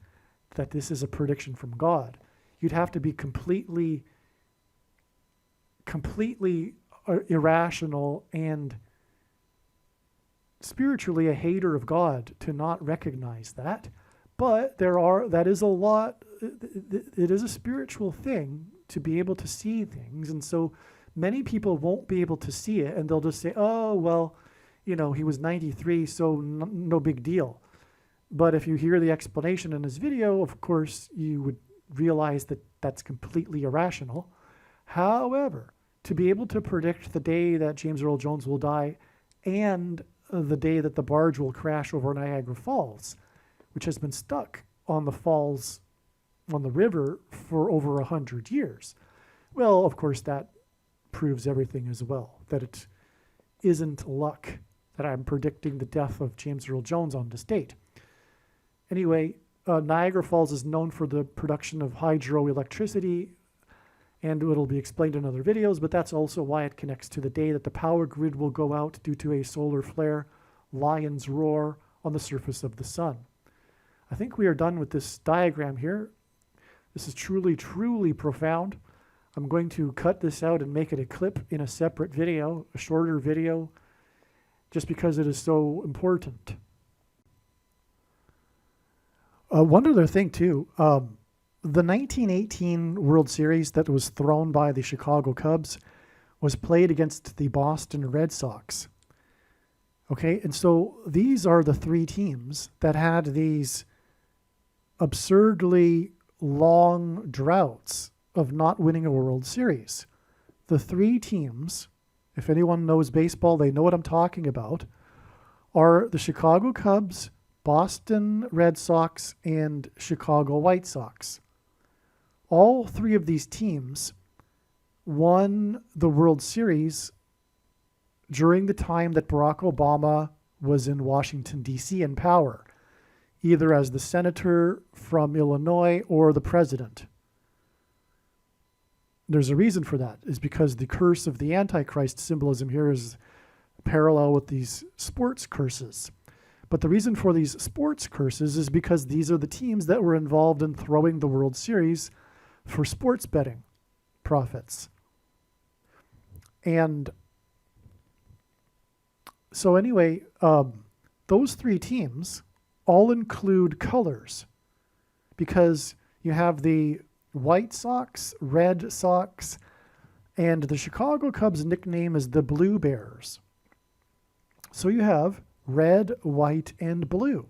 that this is a prediction from God. You'd have to be completely irrational and spiritually a hater of God to not recognize that. But that is a lot, it is a spiritual thing to be able to see things. And so many people won't be able to see it, and they'll just say, oh, well, he was 93, so no big deal. But if you hear the explanation in his video, of course, you would realize that that's completely irrational. However, to be able to predict the day that James Earl Jones will die and the day that the barge will crash over Niagara Falls, which has been stuck on the falls, on the river for over 100 years. Well, of course, that proves everything as well, that it isn't luck that I'm predicting the death of James Earl Jones on this date. Anyway, Niagara Falls is known for the production of hydroelectricity, and it'll be explained in other videos, but that's also why it connects to the day that the power grid will go out due to a solar flare, lion's roar on the surface of the sun. I think we are done with this diagram here. This is truly, truly profound. I'm going to cut this out and make it a clip in a separate video, a shorter video, just because it is so important. One other thing too, the 1918 World Series that was thrown by the Chicago Cubs was played against the Boston Red Sox. Okay, and so these are the three teams that had these absurdly long droughts of not winning a World Series. The three teams, if anyone knows baseball, they know what I'm talking about, are the Chicago Cubs, Boston Red Sox, and Chicago White Sox. All three of these teams won the World Series during the time that Barack Obama was in Washington, D.C. in power, either as the senator from Illinois or the president. There's a reason for that, is because the curse of the Antichrist symbolism here is parallel with these sports curses. But the reason for these sports curses is because these are the teams that were involved in throwing the World Series for sports betting profits. And so anyway, those three teams all include colors, because you have the White Sox, Red Sox, and the Chicago Cubs' nickname is the Blue Bears. So you have red, white, and blue,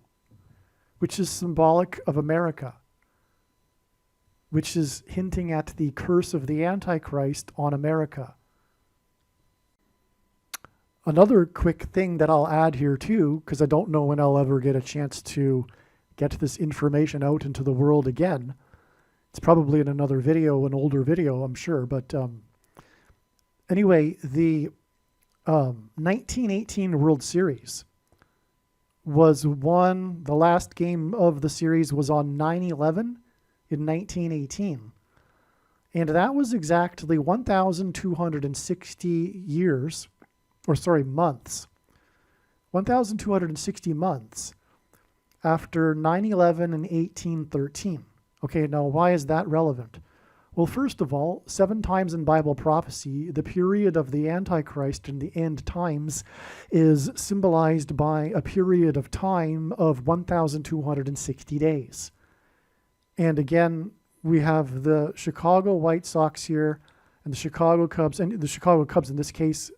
which is symbolic of America, which is hinting at the curse of the Antichrist on America. Another quick thing that I'll add here too, because I don't know when I'll ever get a chance to get this information out into the world again. It's probably in another video, an older video, I'm sure. But anyway, the 1918 World Series was won. The last game of the series was on 9/11 in 1918. And that was exactly 1,260 years, or sorry, months. 1,260 months after 9/11 in 1813. Okay, now why is that relevant? Well, first of all, 7 times in Bible prophecy, the period of the Antichrist and the end times is symbolized by a period of time of 1,260 days. And again, we have the Chicago White Sox here and the Chicago Cubs, and the Chicago Cubs in this case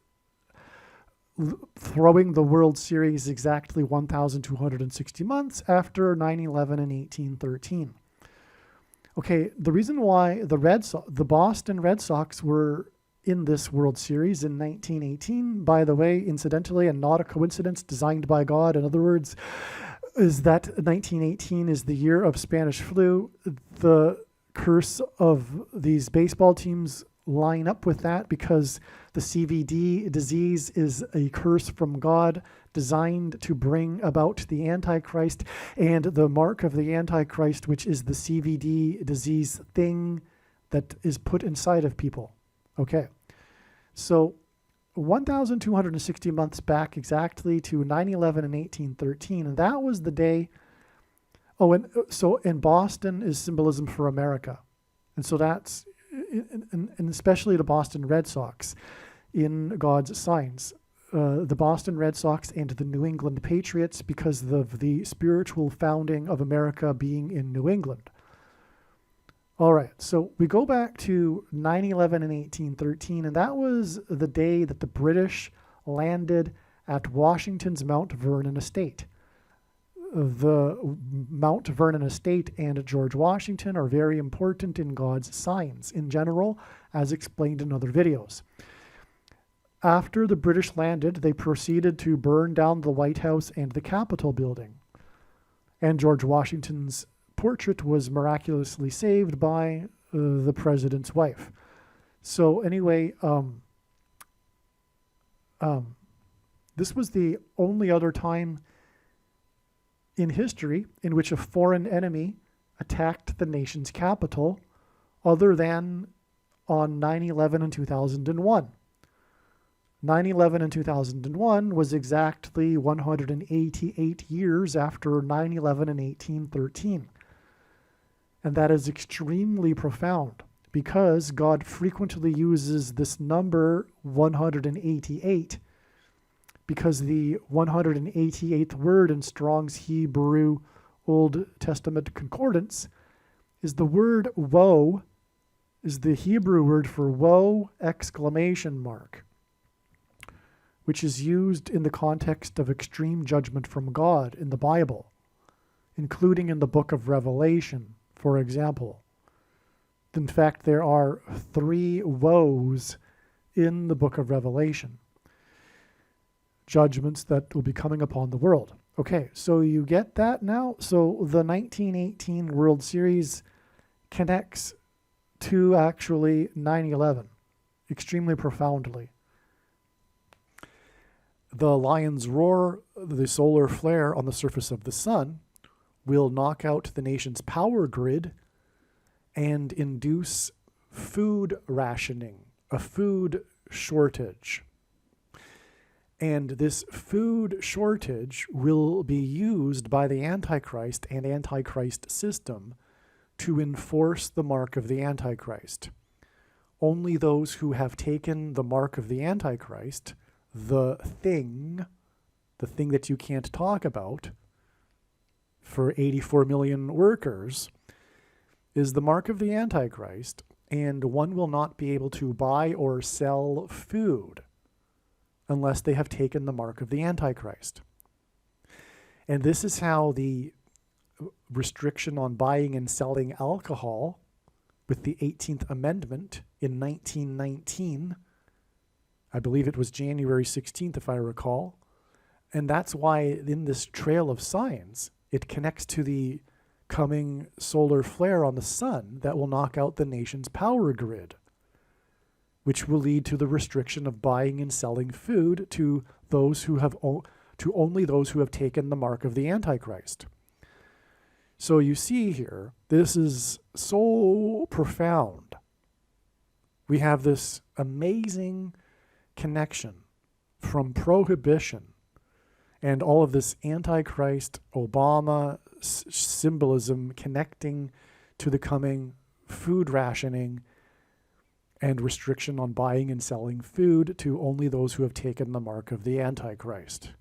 throwing the World Series exactly 1,260 months after 9/11 in 1813. Okay, the reason why the Boston Red Sox were in this World Series in 1918, by the way, incidentally, and not a coincidence, designed by God, in other words, is that 1918 is the year of Spanish flu. The curse of these baseball teams line up with that because the CVD disease is a curse from God designed to bring about the Antichrist, and the mark of the Antichrist, which is the CVD disease thing that is put inside of people. Okay, so 1,260 months back exactly to 9/11 and 1813, and that was the day. Oh, and so in Boston is symbolism for America, and so that's, and especially the Boston Red Sox in God's signs. The Boston Red Sox and the New England Patriots because of the spiritual founding of America being in New England. All right, so we go back to 9/11 and 1813, and that was the day that the British landed at Washington's Mount Vernon estate. The Mount Vernon estate and George Washington are very important in God's signs in general, as explained in other videos. After the British landed, they proceeded to burn down the White House and the Capitol building. And George Washington's portrait was miraculously saved by the president's wife. So anyway, this was the only other time in history in which a foreign enemy attacked the nation's capital other than on 9/11 and 2001. 9/11 and 2001 was exactly 188 years after 9/11 and 1813. And that is extremely profound because God frequently uses this number 188 because the 188th word in Strong's Hebrew Old Testament Concordance is the word woe, is the Hebrew word for woe, exclamation mark, which is used in the context of extreme judgment from God in the Bible, including in the book of Revelation, for example. In fact, there are 3 woes in the book of Revelation, judgments that will be coming upon the world. Okay, so you get that now? So the 1918 World Series connects to actually 9/11 extremely profoundly. The lion's roar, the solar flare on the surface of the sun, will knock out the nation's power grid and induce food rationing, a food shortage. And this food shortage will be used by the Antichrist and Antichrist system to enforce the mark of the Antichrist. Only those who have taken the mark of the Antichrist, the thing that you can't talk about for 84 million workers, is the mark of the Antichrist, and one will not be able to buy or sell food unless they have taken the mark of the Antichrist. And this is how the restriction on buying and selling alcohol with the 18th Amendment in 1919, I believe it was January 16th, if I recall. And that's why in this trail of signs, it connects to the coming solar flare on the sun that will knock out the nation's power grid, which will lead to the restriction of buying and selling food to those who have to only those who have taken the mark of the Antichrist. So you see here, this is so profound. We have this amazing connection from prohibition and all of this Antichrist Obama symbolism connecting to the coming food rationing and restriction on buying and selling food to only those who have taken the mark of the Antichrist.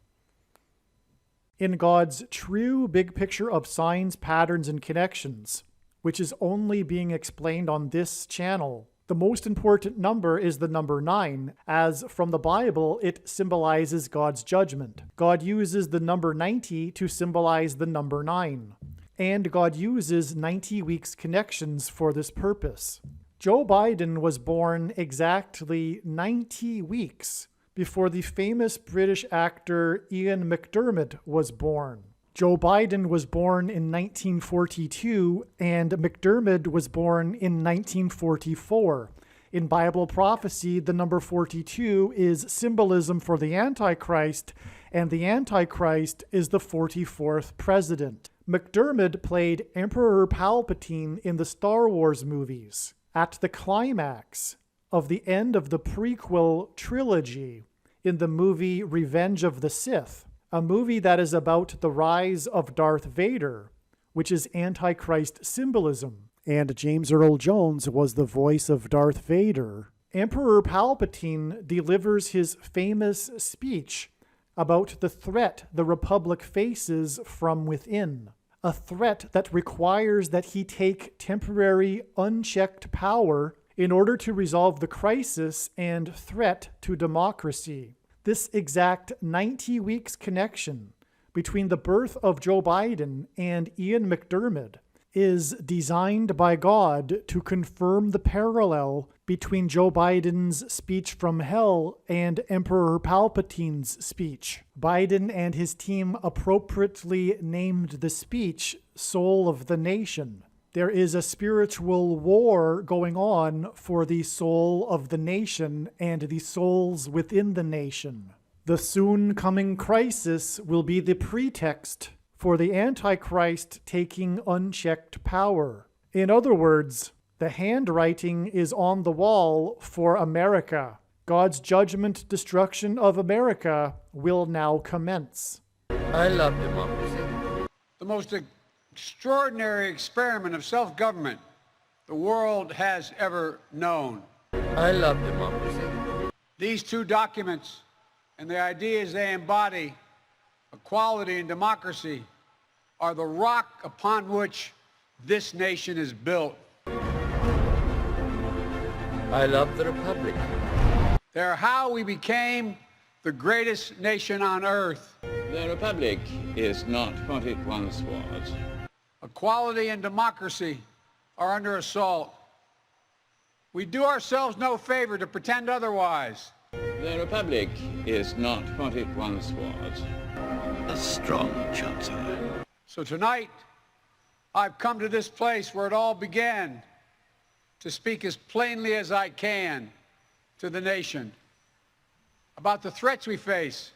In God's true big picture of signs, patterns, and connections, which is only being explained on this channel, the most important number is the number 9, as from the Bible, it symbolizes God's judgment. God uses the number 90 to symbolize the number 9. And God uses 90 weeks connections for this purpose. Joe Biden was born exactly 90 weeks before the famous British actor Ian McDermott was born. Joe Biden was born in 1942 and McDermott was born in 1944. In Bible prophecy, the number 42 is symbolism for the Antichrist, and the Antichrist is the 44th president. McDermott played Emperor Palpatine in the Star Wars movies. At the climax of the end of the prequel trilogy in the movie Revenge of the Sith, a movie that is about the rise of Darth Vader, which is Antichrist symbolism, and James Earl Jones was the voice of Darth Vader, Emperor Palpatine delivers his famous speech about the threat the Republic faces from within, a threat that requires that he take temporary, unchecked power in order to resolve the crisis and threat to democracy. This exact 90 weeks connection between the birth of Joe Biden and Ian McDiarmid is designed by God to confirm the parallel between Joe Biden's speech from hell and Emperor Palpatine's speech. Biden and his team appropriately named the speech Soul of the Nation. There is a spiritual war going on for the soul of the nation and the souls within the nation. The soon coming crisis will be the pretext for the Antichrist taking unchecked power. In other words, the handwriting is on the wall for America. God's judgment destruction of America will now commence. I love democracy. The most extraordinary experiment of self-government the world has ever known. I love democracy. These two documents and the ideas they embody, equality and democracy, are the rock upon which this nation is built. I love the Republic. They're how we became the greatest nation on earth. The Republic is not what it once was. Equality and democracy are under assault. We do ourselves no favor to pretend otherwise. The Republic is not what it once was. A strong Chancellor. So tonight, I've come to this place where it all began to speak as plainly as I can to the nation about the threats we face.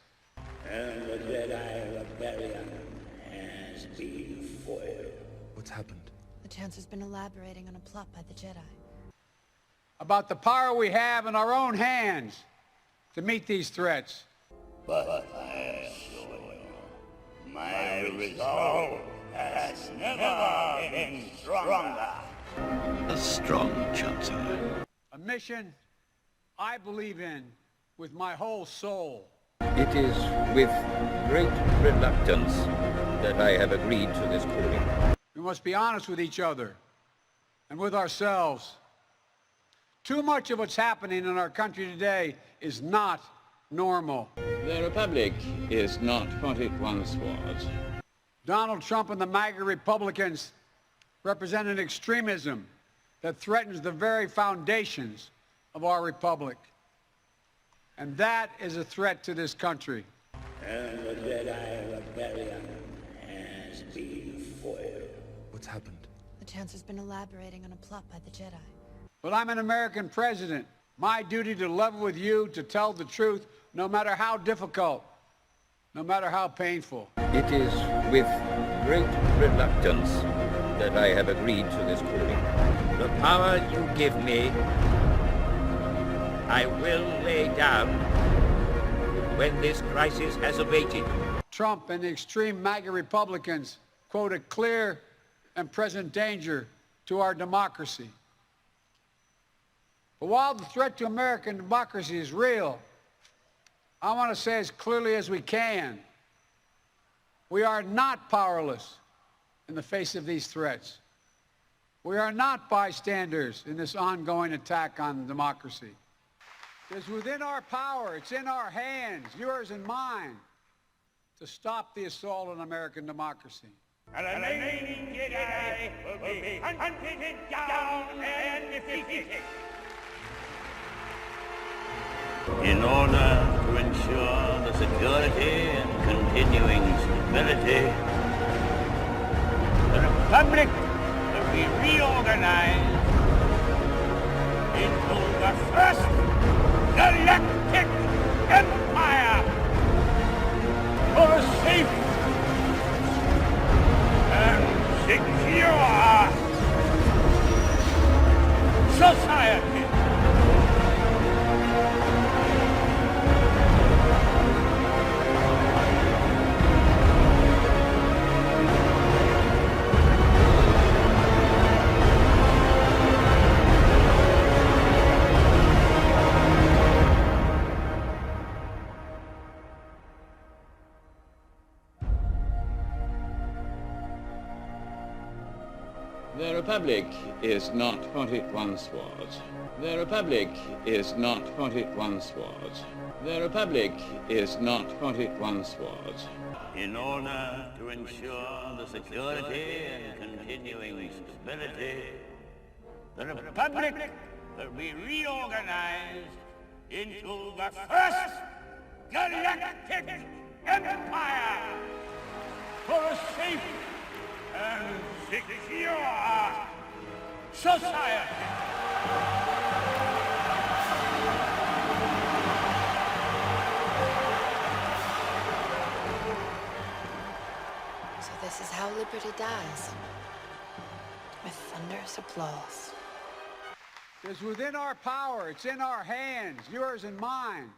And the Jedi rebellion has been foiled. What's happened? The Chancellor's been elaborating on a plot by the Jedi. About the power we have in our own hands to meet these threats. But I assure you, my resolve has never been stronger. A strong Chancellor. A mission I believe in with my whole soul. It is with great reluctance that I have agreed to this calling. We must be honest with each other and with ourselves. Too much of what's happening in our country today is not normal. The Republic is not what it once was. Donald Trump and the MAGA Republicans represent an extremism that threatens the very foundations of our republic. And that is a threat to this country. And the Jedi rebellion has been foiled. What's happened? The Chancellor's been elaborating on a plot by the Jedi. But I'm an American president. My duty to level with you, to tell the truth, no matter how difficult, no matter how painful. It is with great reluctance that I have agreed to this calling. The power you give me, I will lay down when this crisis has abated. Trump and the extreme MAGA Republicans quote a clear and present danger to our democracy. But while the threat to American democracy is real, I want to say as clearly as we can, we are not powerless in the face of these threats. We are not bystanders in this ongoing attack on democracy. It's within our power, it's in our hands, yours and mine, to stop the assault on American democracy. And the remaining Jedi will be hunted down and defeated. In order to ensure the security and continuing stability, the Republic will be reorganized into the first galactic empire for a safe and secure The Republic is not what it once was. The Republic is not what it once was. The Republic is not what it once was. In order to ensure the security and continuing stability, the Republic will be reorganized into the first galactic empire for a safe and secure society. So this is how liberty dies. With thunderous applause. It's within our power. It's in our hands, yours and mine.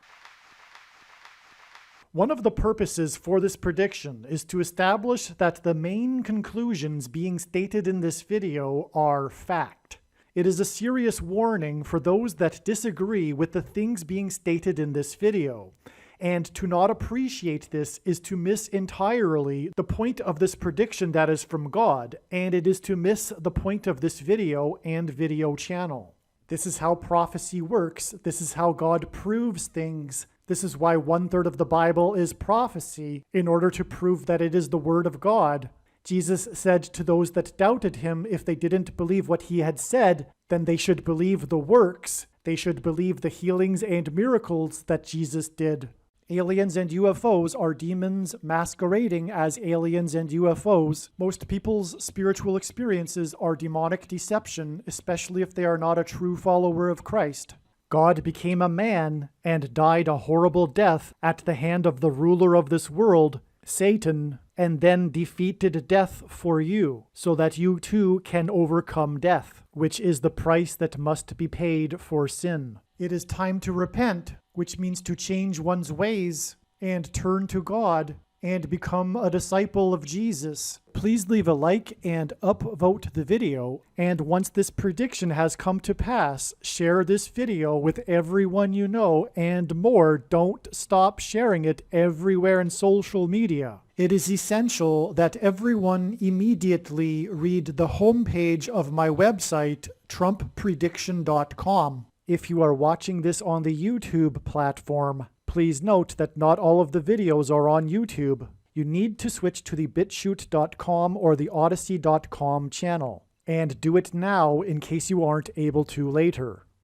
One of the purposes for this prediction is to establish that the main conclusions being stated in this video are fact. It is a serious warning for those that disagree with the things being stated in this video. And to not appreciate this is to miss entirely the point of this prediction that is from God, and it is to miss the point of this video and video channel. This is how prophecy works. This is how God proves things. This is why 1/3 of the Bible is prophecy, in order to prove that it is the Word of God. Jesus said to those that doubted him, if they didn't believe what he had said, then they should believe the works. They should believe the healings and miracles that Jesus did. Aliens and UFOs are demons masquerading as aliens and UFOs. Most people's spiritual experiences are demonic deception, especially if they are not a true follower of Christ. God became a man and died a horrible death at the hand of the ruler of this world, Satan, and then defeated death for you, so that you too can overcome death, which is the price that must be paid for sin. It is time to repent, which means to change one's ways and turn to God and become a disciple of Jesus. Please leave a like and upvote the video, and once this prediction has come to pass, share this video with everyone you know, and more, don't stop sharing it everywhere in social media. It is essential that everyone immediately read the homepage of my website, TrumpPrediction.com. If you are watching this on the YouTube platform, please note that not all of the videos are on YouTube. You need to switch to the BitChute.com or the Odyssey.com channel. And do it now in case you aren't able to later.